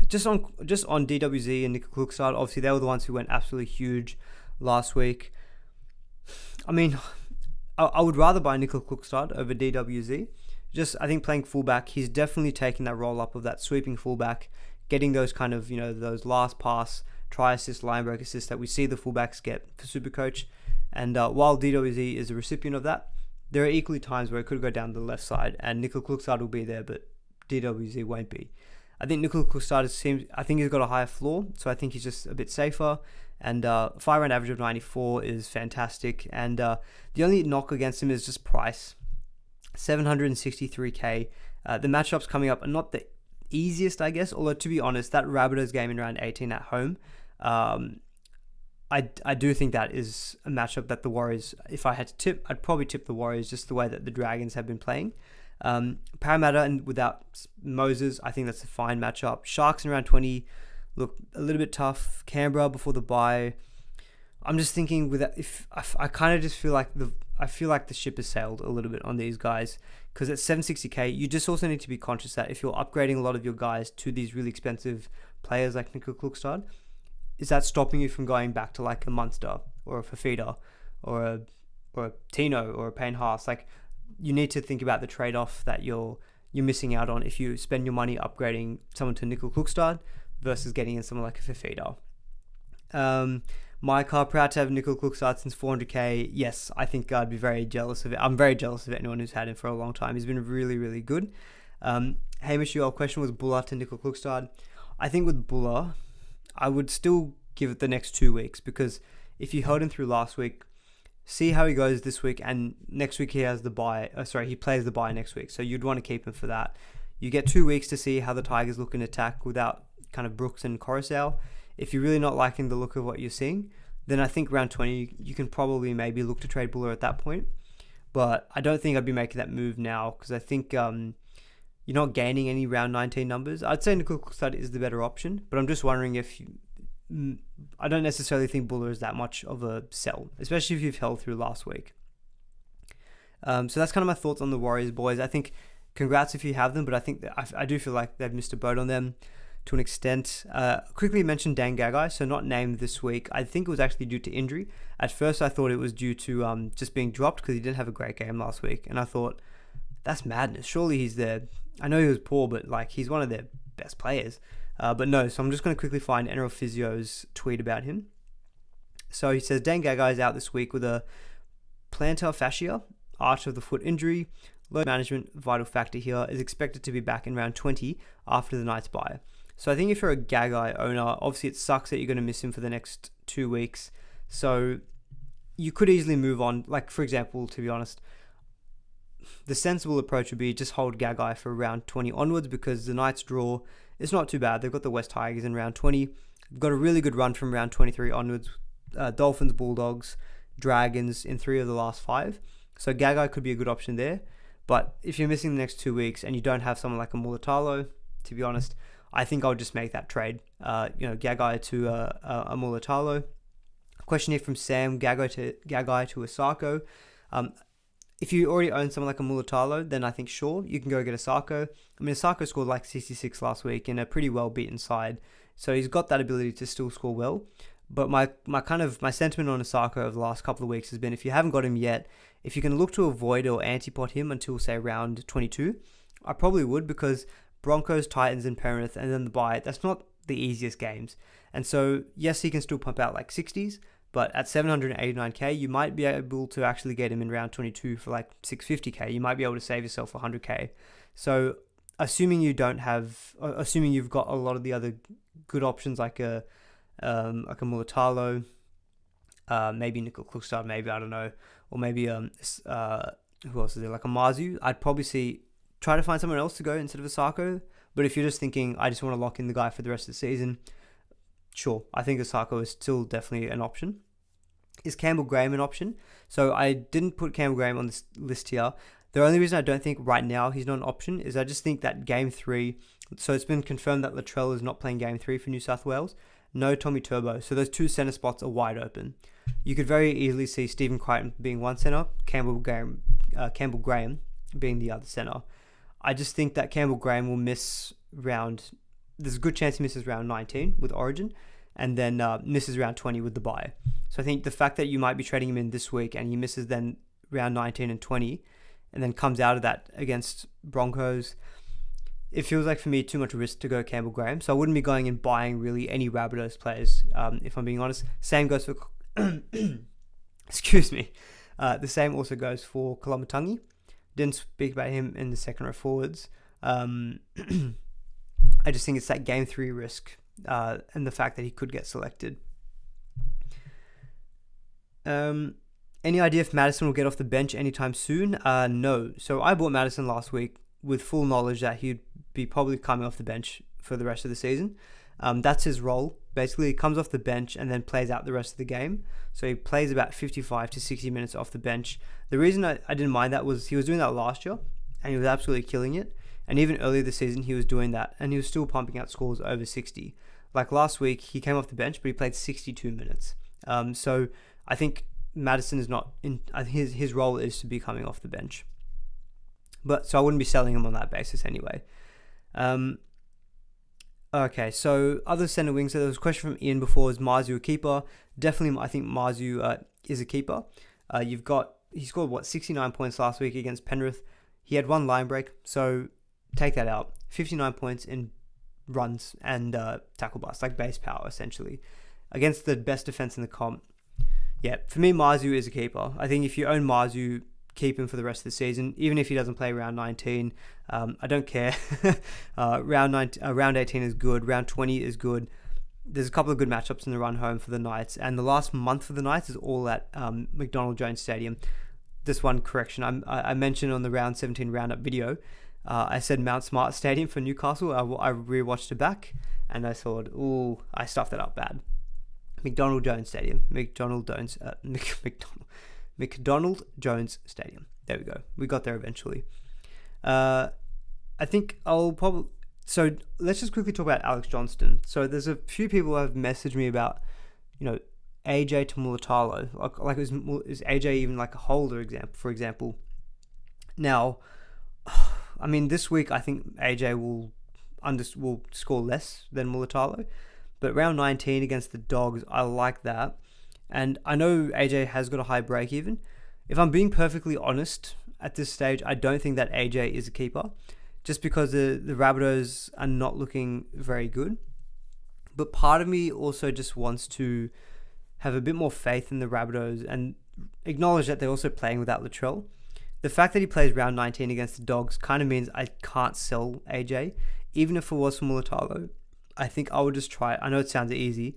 Just on DWZ and Nickel Klukstad, obviously they were the ones who went absolutely huge last week. I mean, I would rather buy Nickel Klukstad over DWZ. Just, I think playing fullback, he's definitely taking that roll up of that sweeping fullback, getting those kind of, those last pass, try assist, line break assist that we see the fullbacks get for SuperCoach. And while DWZ is a recipient of that, there are equally times where it could go down the left side and Nickel Klukstad will be there, but DWZ won't be. I think Nickel Klukstad I think he's got a higher floor, so I think he's just a bit safer. And 5-round average of 94 is fantastic. And the only knock against him is just price. 763k. The matchups coming up are not the easiest, I guess. Although, to be honest, that Rabbitohs game in round 18 at home, I do think that is a matchup that the Warriors, if I had to tip, I'd probably tip the Warriors just the way that the Dragons have been playing. Parramatta and without Moses, I think that's a fine matchup. Sharks in round 20 look a little bit tough. Canberra before the bye. I'm just thinking with that, if I kind of just feel like the ship has sailed a little bit on these guys, because at 760k, you just also need to be conscious that if you're upgrading a lot of your guys to these really expensive players like Nickel Klukstad, is that stopping you from going back to like a Munster or a Fafita or a Tino or a Payne Haas? Like, you need to think about the trade-off that you're missing out on if you spend your money upgrading someone to Nickel Klukstad versus getting in someone like a Fafita. My car, proud to have Nickel Klukstad since 400k. Yes, I think I'd be very jealous of it. I'm very jealous of anyone who's had him for a long time. He's been really, really good. Hamish, your question was Buller to Nickel Klukstad. I think with Buller, I would still give it the next 2 weeks, because if you held him through last week, see how he goes this week, and next week he has the bye. He plays the bye next week, so you'd want to keep him for that. You get 2 weeks to see how the Tigers look in attack without kind of Brooks and Coruscant. If you're really not liking the look of what you're seeing, then I think round 20 you can probably maybe look to trade Buller at that point. But I don't think I'd be making that move now, because I think you're not gaining any round 19 numbers. I'd say Nickel Klukstad is the better option, but I'm just wondering if I don't necessarily think Buller is that much of a sell, especially if you've held through last week. So that's kind of my thoughts on the Warriors, boys. I think congrats if you have them, but I think that I do feel like they've missed a boat on them. to an extent. Quickly mention Dan Gagai, so not named this week. I think it was actually due to injury. At first, I thought it was due to just being dropped because he didn't have a great game last week, and I thought, that's madness. Surely he's there. I know he was poor, but like he's one of their best players. But no, so I'm just going to quickly find NRL Physio's tweet about him. So he says, Dan Gagai is out this week with a plantar fascia, arch of the foot injury. Load management, vital factor here, is expected to be back in round 20 after the Knights bye. So I think if you're a Gagai owner, obviously it sucks that you're going to miss him for the next 2 weeks. So you could easily move on. Like, for example, to be honest, the sensible approach would be just hold Gagai for round 20 onwards, because the Knights draw is not too bad. They've got the West Tigers in round 20. They've got a really good run from round 23 onwards. Dolphins, Bulldogs, Dragons in 3 of the last 5. So Gagai could be a good option there. But if you're missing the next 2 weeks and you don't have someone like a Mulatalo, to be honest, I think I'll just make that trade. Gagai to a Mulatalo. Question here from Sam, Gagai to Asako. If you already own someone like a Mulatalo, then I think sure, you can go get Asako. I mean, Asako scored like 66 last week in a pretty well beaten side. So he's got that ability to still score well. But my sentiment on Asako over the last couple of weeks has been, if you haven't got him yet, if you can look to avoid or anti-pot him until, say, round 22, I probably would, because Broncos, Titans, and Penrith, and then the bye, that's not the easiest games. And so, yes, he can still pump out like 60s, but at 789k, you might be able to actually get him in round 22 for like 650k. You might be able to save yourself 100k. So, assuming you've got a lot of the other good options like a Mulatalo, maybe Nickel Klukstar, maybe, I don't know, or maybe who else is there, like a Mazu, I'd probably try to find someone else to go instead of Asako. But if you're just thinking, I just want to lock in the guy for the rest of the season, sure, I think Asako is still definitely an option. Is Campbell Graham an option? So I didn't put Campbell Graham on this list here. The only reason I don't think right now he's not an option is I just think that game 3, so it's been confirmed that Latrell is not playing game 3 for New South Wales. No Tommy Turbo. So those 2 centre spots are wide open. You could very easily see Stephen Crichton being one centre, Campbell Graham being the other centre. I just think that Campbell Graham will miss there's a good chance he misses round 19 with Origin, and then misses round 20 with the bye. So I think the fact that you might be trading him in this week and he misses then round 19 and 20, and then comes out of that against Broncos, it feels like for me too much risk to go Campbell Graham. So I wouldn't be going and buying really any Rabbitohs players, if I'm being honest. Same goes for excuse me. The same also goes for Kalamatangi. Didn't speak about him in the second row forwards. I just think it's that game 3 risk, and the fact that he could get selected. Any idea if Madison will get off the bench anytime soon? No. So I bought Madison last week with full knowledge that he'd be probably coming off the bench for the rest of the season. That's his role. Basically, he comes off the bench and then plays out the rest of the game. So he plays about 55 to 60 minutes off the bench. The reason I didn't mind that was he was doing that last year, and he was absolutely killing it. And even earlier this season, he was doing that, and he was still pumping out scores over 60. Like last week, he came off the bench, but he played 62 minutes. So I think Madison is not in. His role is to be coming off the bench. But so I wouldn't be selling him on that basis anyway. Okay, so other centre wings. So there was a question from Ian before: is Mazu a keeper? Definitely, I think Mazu is a keeper. He scored 69 points last week against Penrith. He had 1 line break, so take that out. 59 points in runs and tackle bust, like base power essentially, against the best defense in the comp. Yeah, for me, Mazu is a keeper. I think if you own Mazu, keep him for the rest of the season, even if he doesn't play round 19. I don't care. Round 18 is good. Round 20 is good. There's a couple of good matchups in the run home for the Knights, and the last month for the Knights is all at McDonald Jones Stadium. This one correction, I mentioned on the round 17 roundup video, I said Mount Smart Stadium for Newcastle. I rewatched it back, and I thought, I stuffed that up bad. McDonald Jones Stadium. McDonald Jones Stadium. There we go. We got there eventually. I think I'll probably... So let's just quickly talk about Alex Johnston. So there's a few people who have messaged me about, AJ to Mulatalo. Like is AJ even like a holder for example? Now, I mean, this week I think AJ will will score less than Mulatalo. But round 19 against the Dogs, I like that. And I know AJ has got a high break even. If I'm being perfectly honest, at this stage, I don't think that AJ is a keeper, just because the Rabbitohs are not looking very good. But part of me also just wants to have a bit more faith in the Rabbitohs and acknowledge that they're also playing without Latrell. The fact that he plays round 19 against the Dogs kind of means I can't sell AJ. Even if it was for Mulatalo, I think I would just try. I know it sounds easy,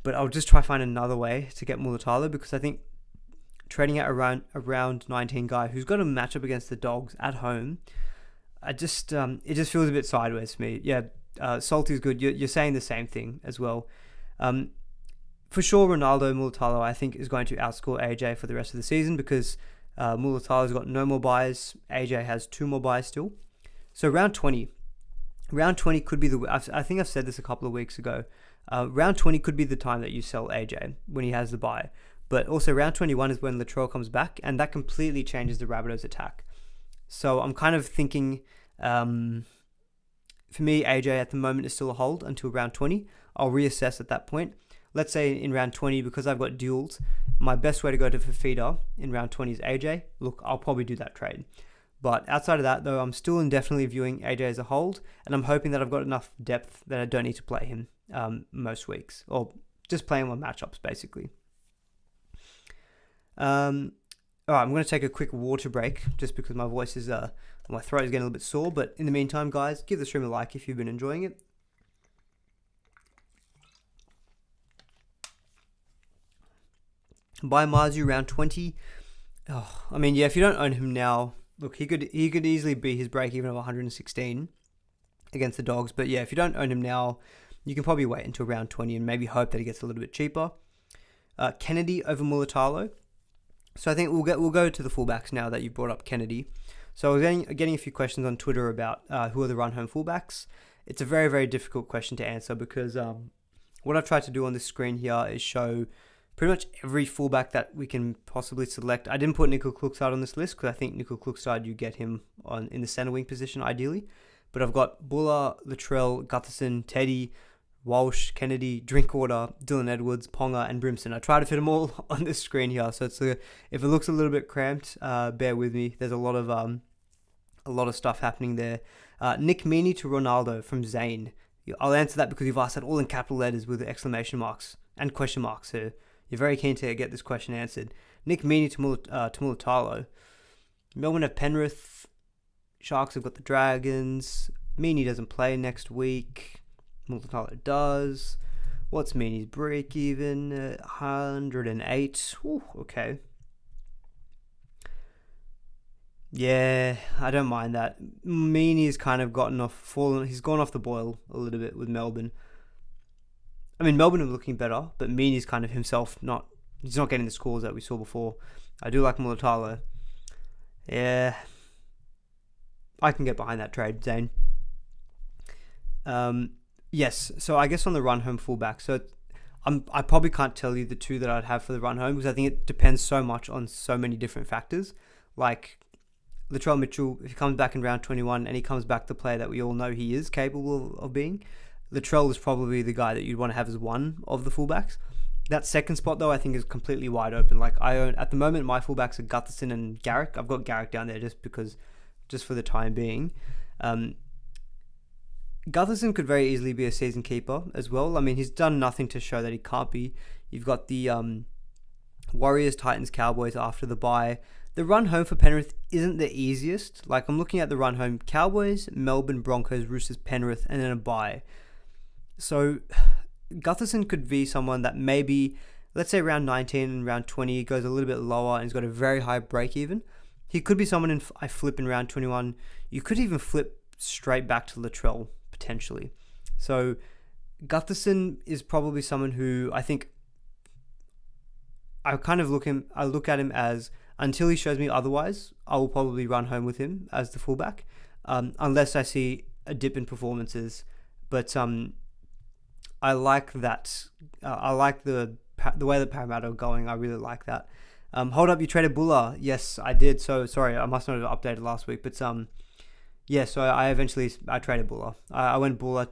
but I'll just try find another way to get Mulatalo, because I think trading out a round 19 guy who's got a matchup against the Dogs at home, it just feels a bit sideways for me. Yeah, Salty's good. You're saying the same thing as well. For sure, Ronaldo Mulatalo, I think, is going to outscore AJ for the rest of the season, because Mulatalo's got no more buys. AJ has 2 more buys still. So round 20 could be I think I've said this a couple of weeks ago. Round 20 could be the time that you sell AJ when he has the buy. But also round 21 is when Latrell comes back, and that completely changes the Rabbitohs' attack. So I'm kind of thinking, for me, AJ at the moment is still a hold until round 20. I'll reassess at that point. Let's say in round 20, because I've got duels, my best way to go to Fafita in round 20 is AJ. Look, I'll probably do that trade. But outside of that, though, I'm still indefinitely viewing AJ as a hold, and I'm hoping that I've got enough depth that I don't need to play him most weeks, or just playing on matchups, basically. All right, I'm going to take a quick water break, just because my voice is, my throat is getting a little bit sore. But in the meantime, guys, give the stream a like if you've been enjoying it. Buy Marzu round 20. Oh, I mean, yeah, if you don't own him now, look, he could easily be his break even of 116 against the Dogs. But yeah, if you don't own him now, you can probably wait until round 20 and maybe hope that he gets a little bit cheaper. Kennedy over Mulatalo. So I think we'll go to the fullbacks now that you brought up Kennedy. So I was getting a few questions on Twitter about who are the run home fullbacks. It's a very, very difficult question to answer, because what I've tried to do on this screen here is show pretty much every fullback that we can possibly select. I didn't put Nickel Klukstad on this list, because I think Nickel Klukstad, you get him in the centre wing position ideally. But I've got Buller, Latrell, Gutherson, Teddy, Walsh, Kennedy, Drinkwater, Dylan Edwards, Ponga, and Brimson. I try to fit them all on this screen here, so if it looks a little bit cramped, bear with me. There's a lot of stuff happening there. Nick Meaney to Ronaldo from Zane. I'll answer that because you've asked that all in capital letters with exclamation marks and question marks. So you're very keen to get this question answered. Nick Meaney to Mulatalo. Melbourne have Penrith. Sharks have got the Dragons. Meaney doesn't play next week. Mulatalo does. What's Meaney's break even? 108. Ooh, okay. Yeah, I don't mind that. Meaney's kind of he's gone off the boil a little bit with Melbourne. I mean, Melbourne are looking better, but Meaney's kind of himself he's not getting the scores that we saw before. I do like Mulatalo. Yeah, I can get behind that trade, Zane. Yes, so I guess on the run home fullback, so I probably can't tell you the two that I'd have for the run home, because I think it depends so much on so many different factors. Like Latrell Mitchell, if he comes back in round 21 and he comes back the player that we all know he is capable of being, Latrell is probably the guy that you'd want to have as one of the fullbacks. That second spot, though, I think is completely wide open. Like, at the moment, my fullbacks are Gutherson and Garrick. I've got Garrick down there just for the time being. Gutherson could very easily be a season keeper as well. I mean, he's done nothing to show that he can't be. You've got the Warriors, Titans, Cowboys after the bye. The run home for Penrith isn't the easiest. Like, I'm looking at the run home: Cowboys, Melbourne, Broncos, Roosters, Penrith, and then a bye. So Gutherson could be someone that maybe, let's say round 19 and round 20 goes a little bit lower and he's got a very high break even. He could be someone I flip in round 21. You could even flip straight back to Latrell potentially. So Gutherson is probably someone who I think I look at him as, until he shows me otherwise, I will probably run home with him as the fullback, unless I see a dip in performances. But I like that. I like the way that Parramatta are going. I really like that. Hold up, you traded Buller. Yes, I did. So sorry, I must not have updated last week. But Yeah, so I traded Buller. I went Buller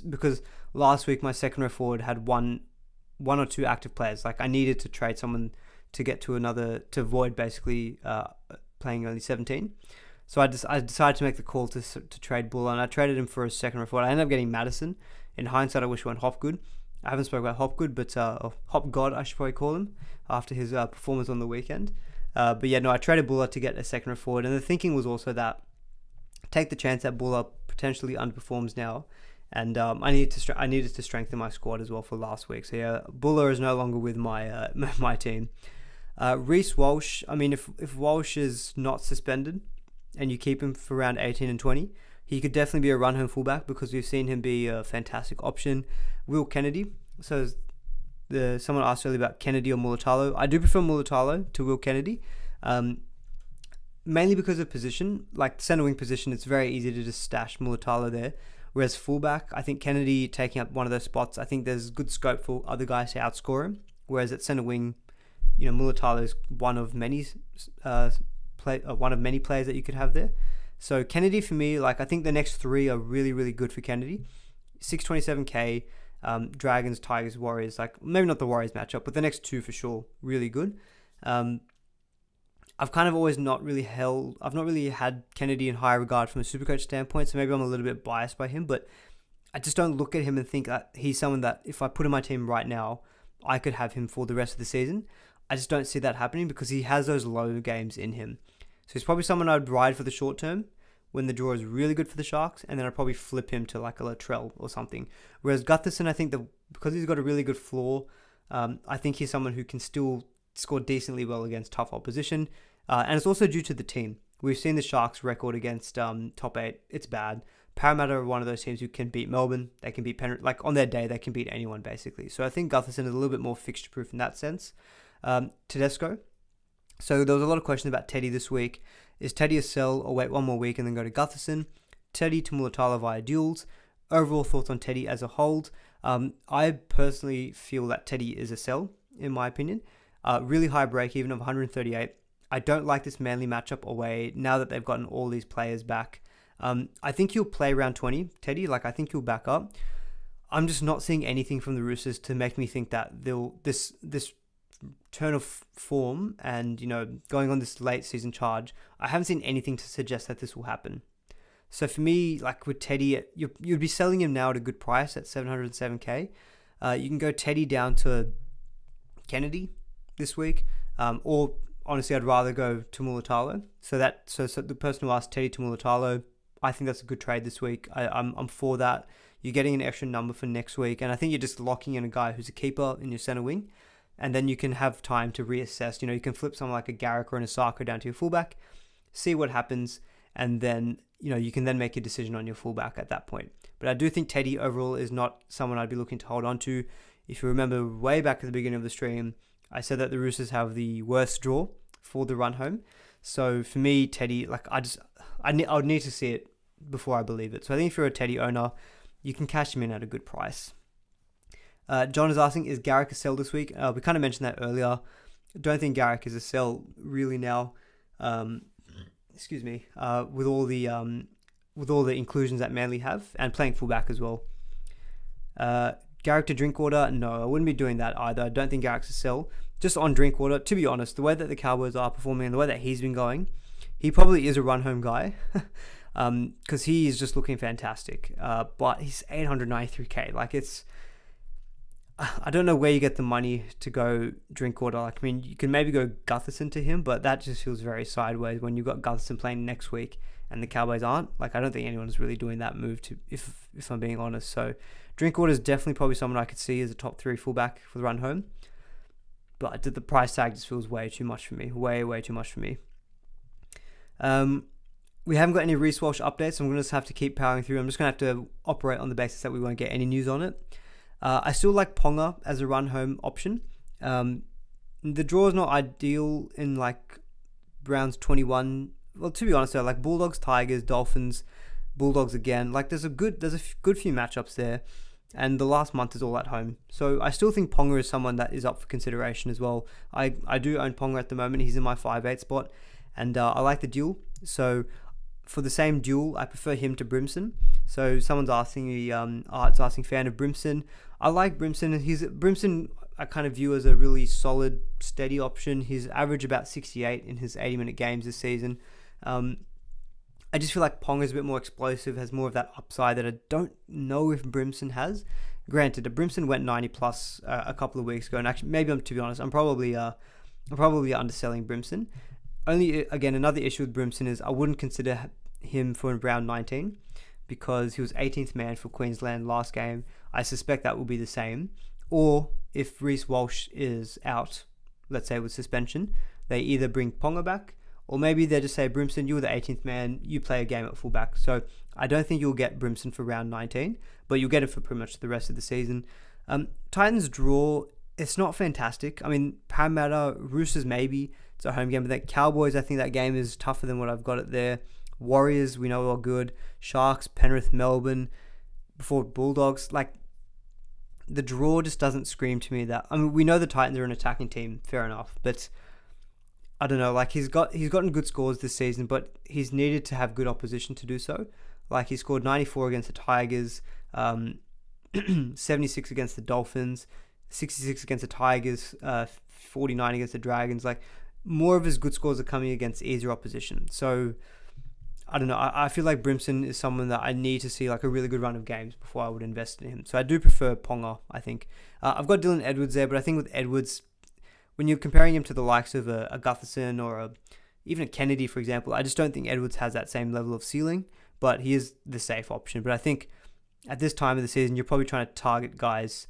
because last week my second row forward had one or two active players. Like I needed to trade someone to get to avoid basically playing only 17. So I decided to make the call to trade Buller, and I traded him for a second row forward. I ended up getting Madison. In hindsight, I wish I went Hopgood. I haven't spoken about Hopgood, but Hop God, I should probably call him, after his performance on the weekend. But yeah, no, I traded Buller to get a second row forward, and the thinking was also that take the chance that Buller potentially underperforms now, and I needed to strengthen my squad as well for last week. So yeah, Buller is no longer with my my team. Rhys Walsh, I mean, if Walsh is not suspended and you keep him for around 18 and 20, he could definitely be a run home fullback because we've seen him be a fantastic option. Will Kennedy, so someone asked earlier about Kennedy or Mulatalo. I do prefer Mulatalo to Will Kennedy, mainly because of position. Like centre wing position, it's very easy to just stash Mulatalo there. Whereas fullback, I think Kennedy taking up one of those spots, I think there's good scope for other guys to outscore him. Whereas at centre wing, Mulatalo is one of many players that you could have there. So Kennedy for me, like I think the next three are really, really good for Kennedy. 627k, Dragons, Tigers, Warriors, like maybe not the Warriors matchup, but the next two for sure, really good. I've kind of always I've not really had Kennedy in high regard from a SuperCoach standpoint, so maybe I'm a little bit biased by him, but I just don't look at him and think that he's someone that if I put in my team right now, I could have him for the rest of the season. I just don't see that happening because he has those low games in him. So he's probably someone I'd ride for the short term when the draw is really good for the Sharks, and then I'd probably flip him to like a Latrell or something. Whereas Gutherson, I think because he's got a really good floor, I think he's someone who can still score decently well against tough opposition. And it's also due to the team. We've seen the Sharks' record against top 8. It's bad. Parramatta are one of those teams who can beat Melbourne. They can beat Penrith. Like on their day, they can beat anyone basically. So I think Gutherson is a little bit more fixture-proof in that sense. Tedesco. So there was a lot of questions about Teddy this week. Is Teddy a sell or wait one more week and then go to Gutherson? Teddy to Mulatalo via duels. Overall thoughts on Teddy as a hold. I personally feel that Teddy is a sell, in my opinion. Really high break even of 138. I don't like this Manly matchup away now that they've gotten all these players back. I think he'll play round 20, Teddy. Like I think he'll back up. I'm just not seeing anything from the Roosters to make me think that this turn of form and going on this late season charge. I haven't seen anything to suggest that this will happen. So for me, like with Teddy, you'd be selling him now at a good price at 707k. You can go Teddy down to Kennedy this week, or honestly, I'd rather go to Mulatalo. So the person who asked Teddy to Mulatalo, I think that's a good trade this week. I'm for that. You're getting an extra number for next week, and I think you're just locking in a guy who's a keeper in your center wing, and then you can have time to reassess. You can flip someone like a Garrick or an Osako down to your fullback, see what happens, and then you can then make a decision on your fullback at that point. But I do think Teddy overall is not someone I'd be looking to hold on to. If you remember way back at the beginning of the stream, I said that the Roosters have the worst draw for the run home. So for me, Teddy, like I would need to see it before I believe it. So I think if you're a Teddy owner, you can cash him in at a good price. John is asking, is Garrick a sell this week? We kind of mentioned that earlier. Don't think Garrick is a sell really now. With all the inclusions that Manly have and playing fullback as well. Garrick to Drinkwater, no, I wouldn't be doing that either. I don't think Garrick's a sell. Just on Drinkwater, to be honest, the way that the Cowboys are performing and the way that he's been going, he probably is a run home guy because he is just looking fantastic. But he's 893k. Like I don't know where you get the money to go Drinkwater. Like, I mean, you can maybe go Gutherson to him, but that just feels very sideways when you've got Gutherson playing next week and the Cowboys aren't. Like, I don't think anyone's really doing that move, if I'm being honest. So Drinkwater is definitely probably someone I could see as a top 3 fullback for the run home. But the price tag just feels way too much for me. Way too much for me. We haven't got any Rhys Walsh updates, so I'm going to just have to keep powering through. I'm just going to have to operate on the basis that we won't get any news on it. I still like Ponga as a run home option. The draw is not ideal in like rounds 21. Well, to be honest though, like Bulldogs, Tigers, Dolphins, Bulldogs again. Like there's a good few matchups there, and the last month is all at home. So I still think Ponga is someone that is up for consideration as well. I do own Ponga at the moment. He's in my 5/8 spot, and I like the deal. So for the same duel, I prefer him to Brimson. So someone's asking me, Art's asking, fan of Brimson. I like Brimson. Brimson I kind of view as a really solid, steady option. He's averaged about 68 in his 80-minute games this season. I just feel like Ponga's a bit more explosive, has more of that upside that I don't know if Brimson has. Granted, Brimson went 90 plus a couple of weeks ago, and actually, maybe to be honest, I'm probably underselling Brimson. Only, again, another issue with Brimson is I wouldn't consider him for round 19 because he was 18th man for Queensland last game. I suspect that will be the same. Or if Rhys Walsh is out, let's say with suspension, they either bring Ponga back, or maybe they just say, Brimson, you're the 18th man, you play a game at fullback. So I don't think you'll get Brimson for round 19, but you'll get it for pretty much the rest of the season. Titans draw, it's not fantastic. I mean, Parramatta, Roosters maybe, it's a home game, but that Cowboys, I think that game is tougher than what I've got it there. Warriors, we know are good. Sharks, Penrith, Melbourne, before Bulldogs. Like, the draw just doesn't scream to me that... I mean, we know the Titans are an attacking team, fair enough, but I don't know, like he's gotten good scores this season, but he's needed to have good opposition to do so. Like he scored 94 against the Tigers, 76 against the Dolphins, 66 against the Tigers, 49 against the Dragons. Like more of his good scores are coming against easier opposition. So I don't know. I feel like Brimson is someone that I need to see like a really good run of games before I would invest in him. So I do prefer Ponga, I think. I've got Dylan Edwards there, but I think with Edwards, when you're comparing him to the likes of a Gutherson or even a Kennedy, for example, I just don't think Edwards has that same level of ceiling, but he is the safe option. But I think at this time of the season, you're probably trying to target guys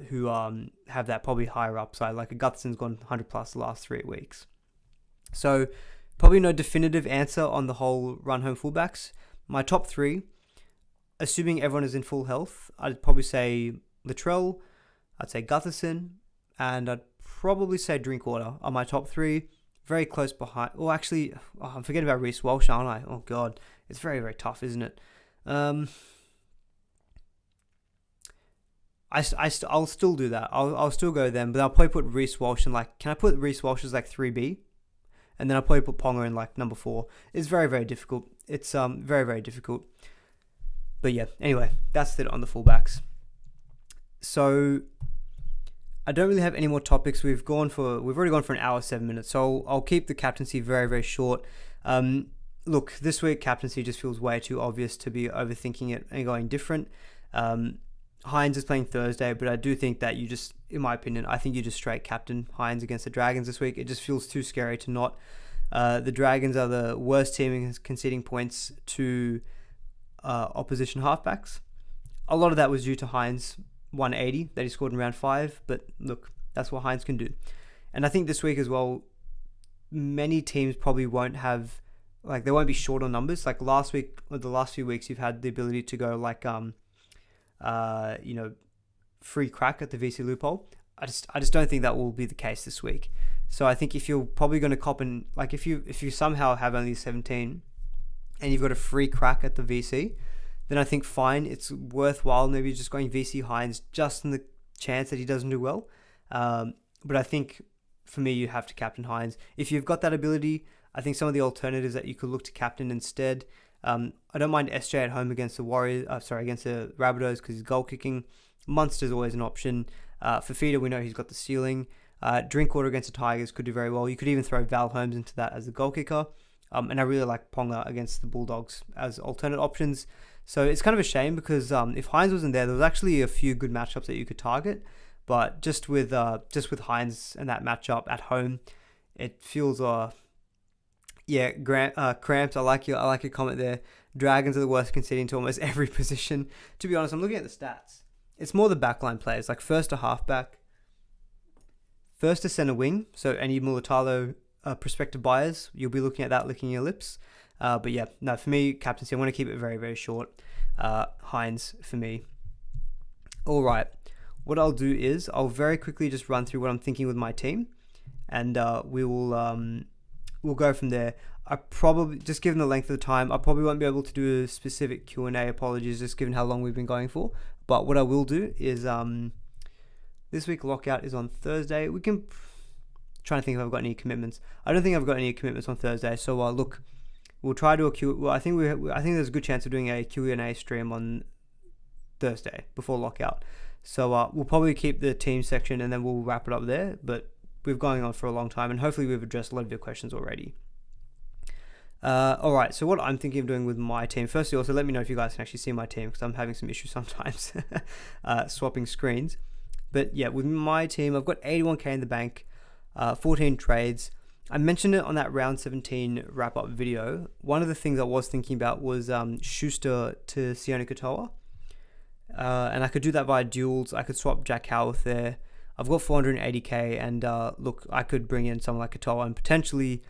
who have that probably higher upside, like a Gutherson's gone 100 plus the last 3 weeks. So probably no definitive answer on the whole run home fullbacks. My top three, assuming everyone is in full health, I'd probably say Latrell, I'd say Gutherson, and I'd probably say Drinkwater are my top three. Very close behind. Oh, actually, I'm forgetting about Rhys Walsh, aren't I? Oh, God. It's very, very tough, isn't it? I'll still do that. I'll still go then, but I'll probably put Rhys Walsh in like... Can I put Rhys Walsh as like 3B? And then I'll probably put Ponga in like number 4. It's very, very difficult. It's very, very difficult. But yeah, anyway, that's it on the fullbacks. So I don't really have any more topics. We've already gone for an hour, 7 minutes. So I'll keep the captaincy very, very short. Look, this week captaincy just feels way too obvious to be overthinking it and going different. Hines is playing Thursday, but I do think that you just, in my opinion, I think you just straight captain Hines against the Dragons this week. It just feels too scary to not. The Dragons are the worst team in conceding points to opposition halfbacks. A lot of that was due to Hines' 180 that he scored in round 5, but look, that's what Hines can do. And I think this week as well, many teams probably won't have, like, they won't be short on numbers. Like last week, or the last few weeks, you've had the ability to go like, free crack at the VC loophole. I just don't think that will be the case this week. So I think if you're probably going to cop in, like if you somehow have only 17 and you've got a free crack at the VC, then I think fine, it's worthwhile maybe just going VC Hines just in the chance that he doesn't do well. But I think for me, you have to captain Hines. If you've got that ability, I think some of the alternatives that you could look to captain instead. I don't mind SJ at home against the against the Rabbitohs because he's goal kicking. Munster's always an option. Fafita, we know he's got the ceiling. Drinkwater against the Tigers could do very well. You could even throw Val Holmes into that as the goal kicker. And I really like Ponga against the Bulldogs as alternate options. So it's kind of a shame because if Hines wasn't there was actually a few good matchups that you could target. But just with Hines and that matchup at home, it feels cramped. I like your comment there. Dragons are the worst conceding to almost every position. To be honest, I'm looking at the stats. It's more the backline players, like first to halfback, first to centre wing. So any Mulatalo prospective buyers, you'll be looking at that, licking your lips. But yeah, no, for me, captaincy, I want to keep it very, very short. Hines for me. All right. What I'll do is I'll very quickly just run through what I'm thinking with my team, and we'll go from there. I probably, just given the length of the time, I probably won't be able to do a specific Q&A. Apologies, just given how long we've been going for. But what I will do is this week Lockout is on Thursday. We can try and think if I've got any commitments. I don't think I've got any commitments on Thursday. So look, We'll try to I think there's a good chance of doing a Q&A stream on Thursday before lockout. So we'll probably keep the team section and then we'll wrap it up there. But we've gone on for a long time and hopefully we've addressed a lot of your questions already. Alright, so what I'm thinking of doing with my team, firstly, also let me know if you guys can actually see my team because I'm having some issues sometimes swapping screens. But yeah, with my team, I've got 81k in the bank, 14 trades. I mentioned it on that round 17 wrap-up video. One of the things I was thinking about was Schuster to Sione Katoa. And I could do that via duels. I could swap Jack Howarth there. I've got 480k, and look, I could bring in someone like Katoa and potentially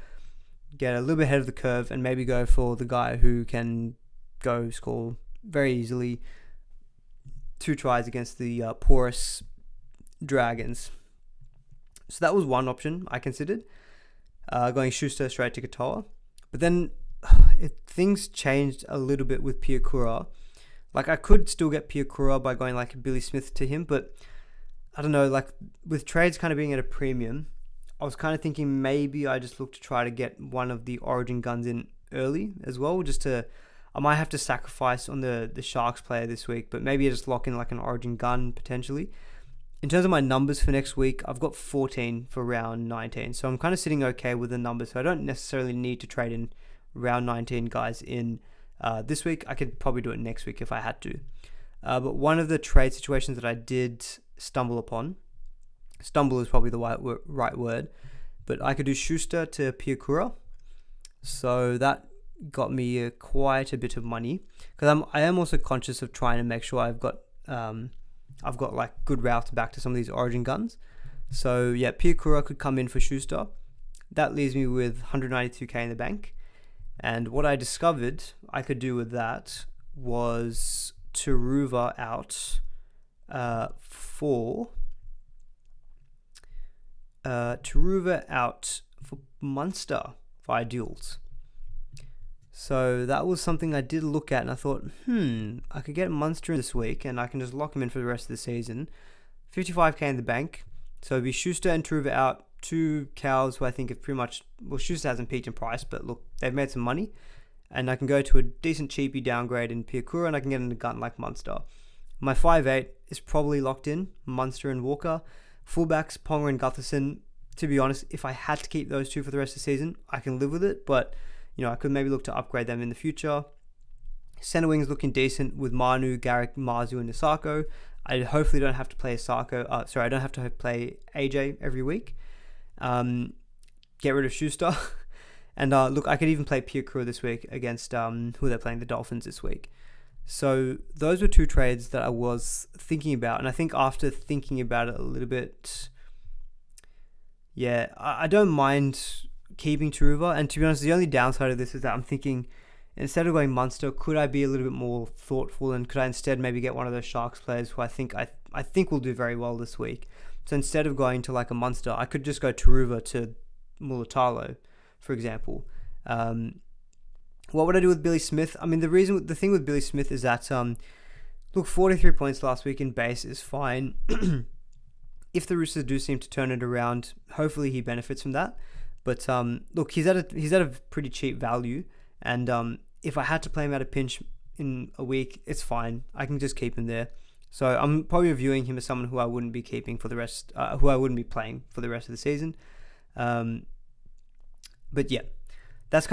get a little bit ahead of the curve and maybe go for the guy who can go score very easily 2 tries against the porous Dragons. So that was one option I considered, going Schuster straight to Katoa. But then things changed a little bit with Piakura. Like, I could still get Piakura by going like Billy Smith to him, but I don't know, like with trades kind of being at a premium, I was kind of thinking maybe I just look to try to get one of the Origin guns in early as well, I might have to sacrifice on the Sharks player this week, but maybe I just lock in like an Origin gun potentially. In terms of my numbers for next week, I've got 14 for round 19, so I'm kind of sitting okay with the numbers, so I don't necessarily need to trade in round 19 guys in this week. I could probably do it next week if I had to. But one of the trade situations that I did stumble upon, stumble is probably the right word, but I could do Schuster to Piakura, so that got me quite a bit of money, because I am also conscious of trying to make sure I've got like good routes back to some of these Origin guns. So yeah, Piakura could come in for Schuster. That leaves me with 192k in the bank, and what I discovered I could do with that was Turuva out for Munster via duels. So that was something I did look at, and I thought, I could get Munster this week and I can just lock him in for the rest of the season. 55k in the bank. So it'd be Schuster and Turuva out, 2 cows who I think have pretty much, well, Schuster hasn't peaked in price, but look, they've made some money. And I can go to a decent cheapie downgrade in Piakura, and I can get in a gun like Munster. My 5'8 is probably locked in, Munster and Walker. Fullbacks, Ponga and Gutherson. To be honest, if I had to keep those 2 for the rest of the season, I can live with it, but I could maybe look to upgrade them in the future. Centre wings looking decent with Manu, Garrick, Marzu, and Nisako. I hopefully don't have to play I don't have to play AJ every week. Get rid of Schuster. And look, I could even play Piakura this week against who they're playing, the Dolphins this week. So those were 2 trades that I was thinking about. And I think after thinking about it a little bit, yeah, I don't mind keeping Turuva. And to be honest, the only downside of this is that I'm thinking, instead of going Munster, could I be a little bit more thoughtful, and could I instead maybe get one of those Sharks players who I think will do very well this week? So instead of going to like a Munster, I could just go Turuva to Mulatalo, for example. What would I do with Billy Smith? I mean, the thing with Billy Smith is that, look, 43 points last week in base is fine. If the Roosters do seem to turn it around, hopefully he benefits from that. But look, he's at a pretty cheap value, and if I had to play him at a pinch in a week, it's fine. I can just keep him there. So I'm probably viewing him as someone who I wouldn't be keeping for the rest, who I wouldn't be playing for the rest of the season. But yeah, that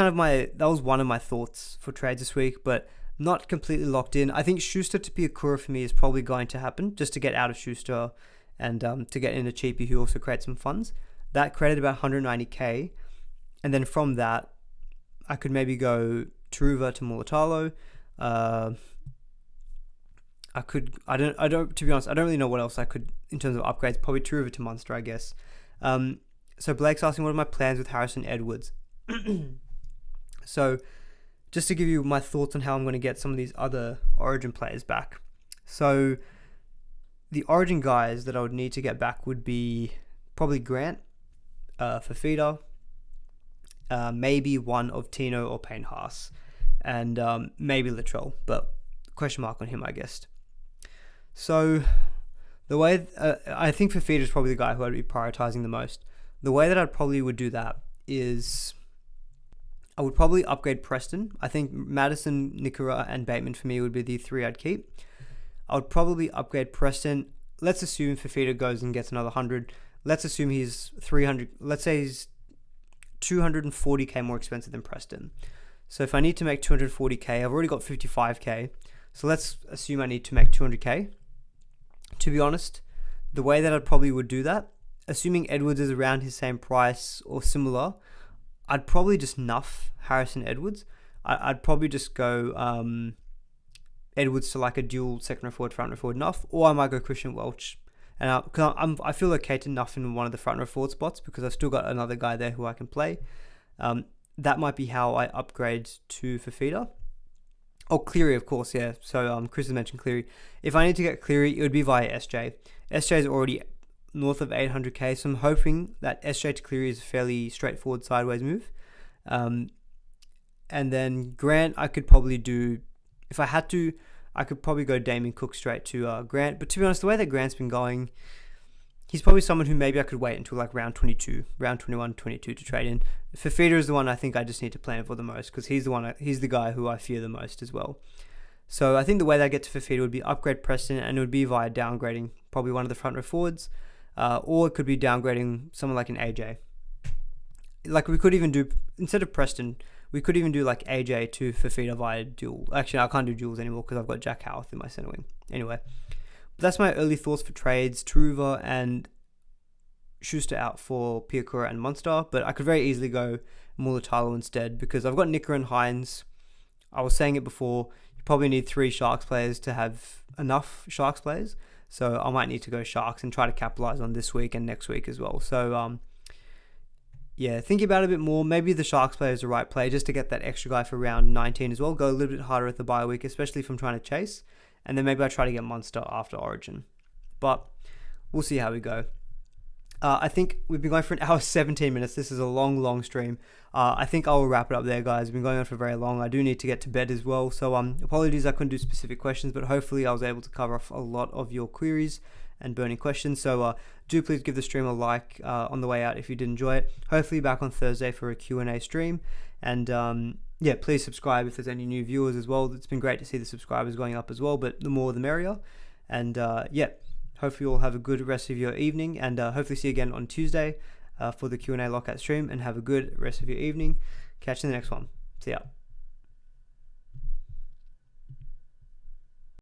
was one of my thoughts for trades this week, but not completely locked in. I think Schuster to Piakura for me is probably going to happen, just to get out of Schuster and to get in a cheapie who also creates some funds. That created about 190k, and then from that, I could maybe go Turuva to Mulatalo. To be honest, I don't really know what else I could in terms of upgrades. Probably Turuva to Munster, I guess. So Blake's asking, what are my plans with Harrison Edwards? So just to give you my thoughts on how I'm going to get some of these other Origin players back. So the Origin guys that I would need to get back would be probably Grant, Fafita, maybe one of Tino or Payne Haas, and maybe Latrell, but question mark on him, I guess. So the way I think Fafita is probably the guy who I'd be prioritizing the most. The way that I probably would do that is I would probably upgrade Preston. I think Madison, Nickera, and Bateman for me would be the 3 I'd keep. I would probably upgrade Preston. Let's assume Fafita goes and gets another 100. Let's assume he's 300. Let's say he's 240k more expensive than Preston. So if I need to make 240k, I've already got 55k. So let's assume I need to make 200k. To be honest, the way that I probably would do that, assuming Edwards is around his same price or similar, I'd probably just nuff Harrison Edwards. I'd probably just go Edwards to like a dual second row forward, front row forward nuff, or I might go Christian Welch. And I feel okay to nuff in one of the front row forward spots because I've still got another guy there who I can play. That might be how I upgrade to Fafita. Oh, Cleary, of course, yeah. So Chris has mentioned Cleary. If I need to get Cleary, it would be via SJ. SJ is already north of 800k, so I'm hoping that SJ to Cleary is a fairly straightforward sideways move. And then Grant, I could probably do, if I had to, I could probably go Damien Cook straight to Grant. But to be honest, the way that Grant's been going, he's probably someone who maybe I could wait until like round 22, round 21, 22 to trade in. Fafita is the one I think I just need to plan for the most because he's the guy who I fear the most as well. So I think the way that I get to Fafita would be upgrade Preston, and it would be via downgrading probably one of the front row forwards, or it could be downgrading someone like an AJ. Like we could even do, instead of Preston, we could even do like AJ to Fafita via dual. Actually, I can't do duals anymore because I've got Jack Howarth in my centre wing. Anyway, that's my early thoughts for trades. Truva and Schuster out for Piakura and Munster, but I could very easily go Mulatalo instead because I've got Nicker and Hines. I was saying it before, you probably need 3 Sharks players to have enough Sharks players, so I might need to go Sharks and try to capitalise on this week and next week as well. So yeah, thinking about it a bit more, maybe the Sharks player is the right play just to get that extra guy for round 19 as well. Go a little bit harder at the bye week, especially if I'm trying to chase, and then maybe I try to get Munster after Origin, but we'll see how we go. I think we've been going for 1 hour 17 minutes. This is a long stream. I think I'll wrap it up there, guys. We've been going on for very long. I do need to get to bed as well. So apologies I couldn't do specific questions, but hopefully I was able to cover off a lot of your queries and burning questions. So do please give the stream a like on the way out if you did enjoy it. Hopefully back on Thursday for a Q&A stream. And yeah, please subscribe if there's any new viewers as well. It's been great to see the subscribers going up as well, but the more the merrier. And yeah. Hopefully you all have a good rest of your evening, and hopefully see you again on Tuesday for the Q&A Lockout stream, and have a good rest of your evening. Catch you in the next one. See ya.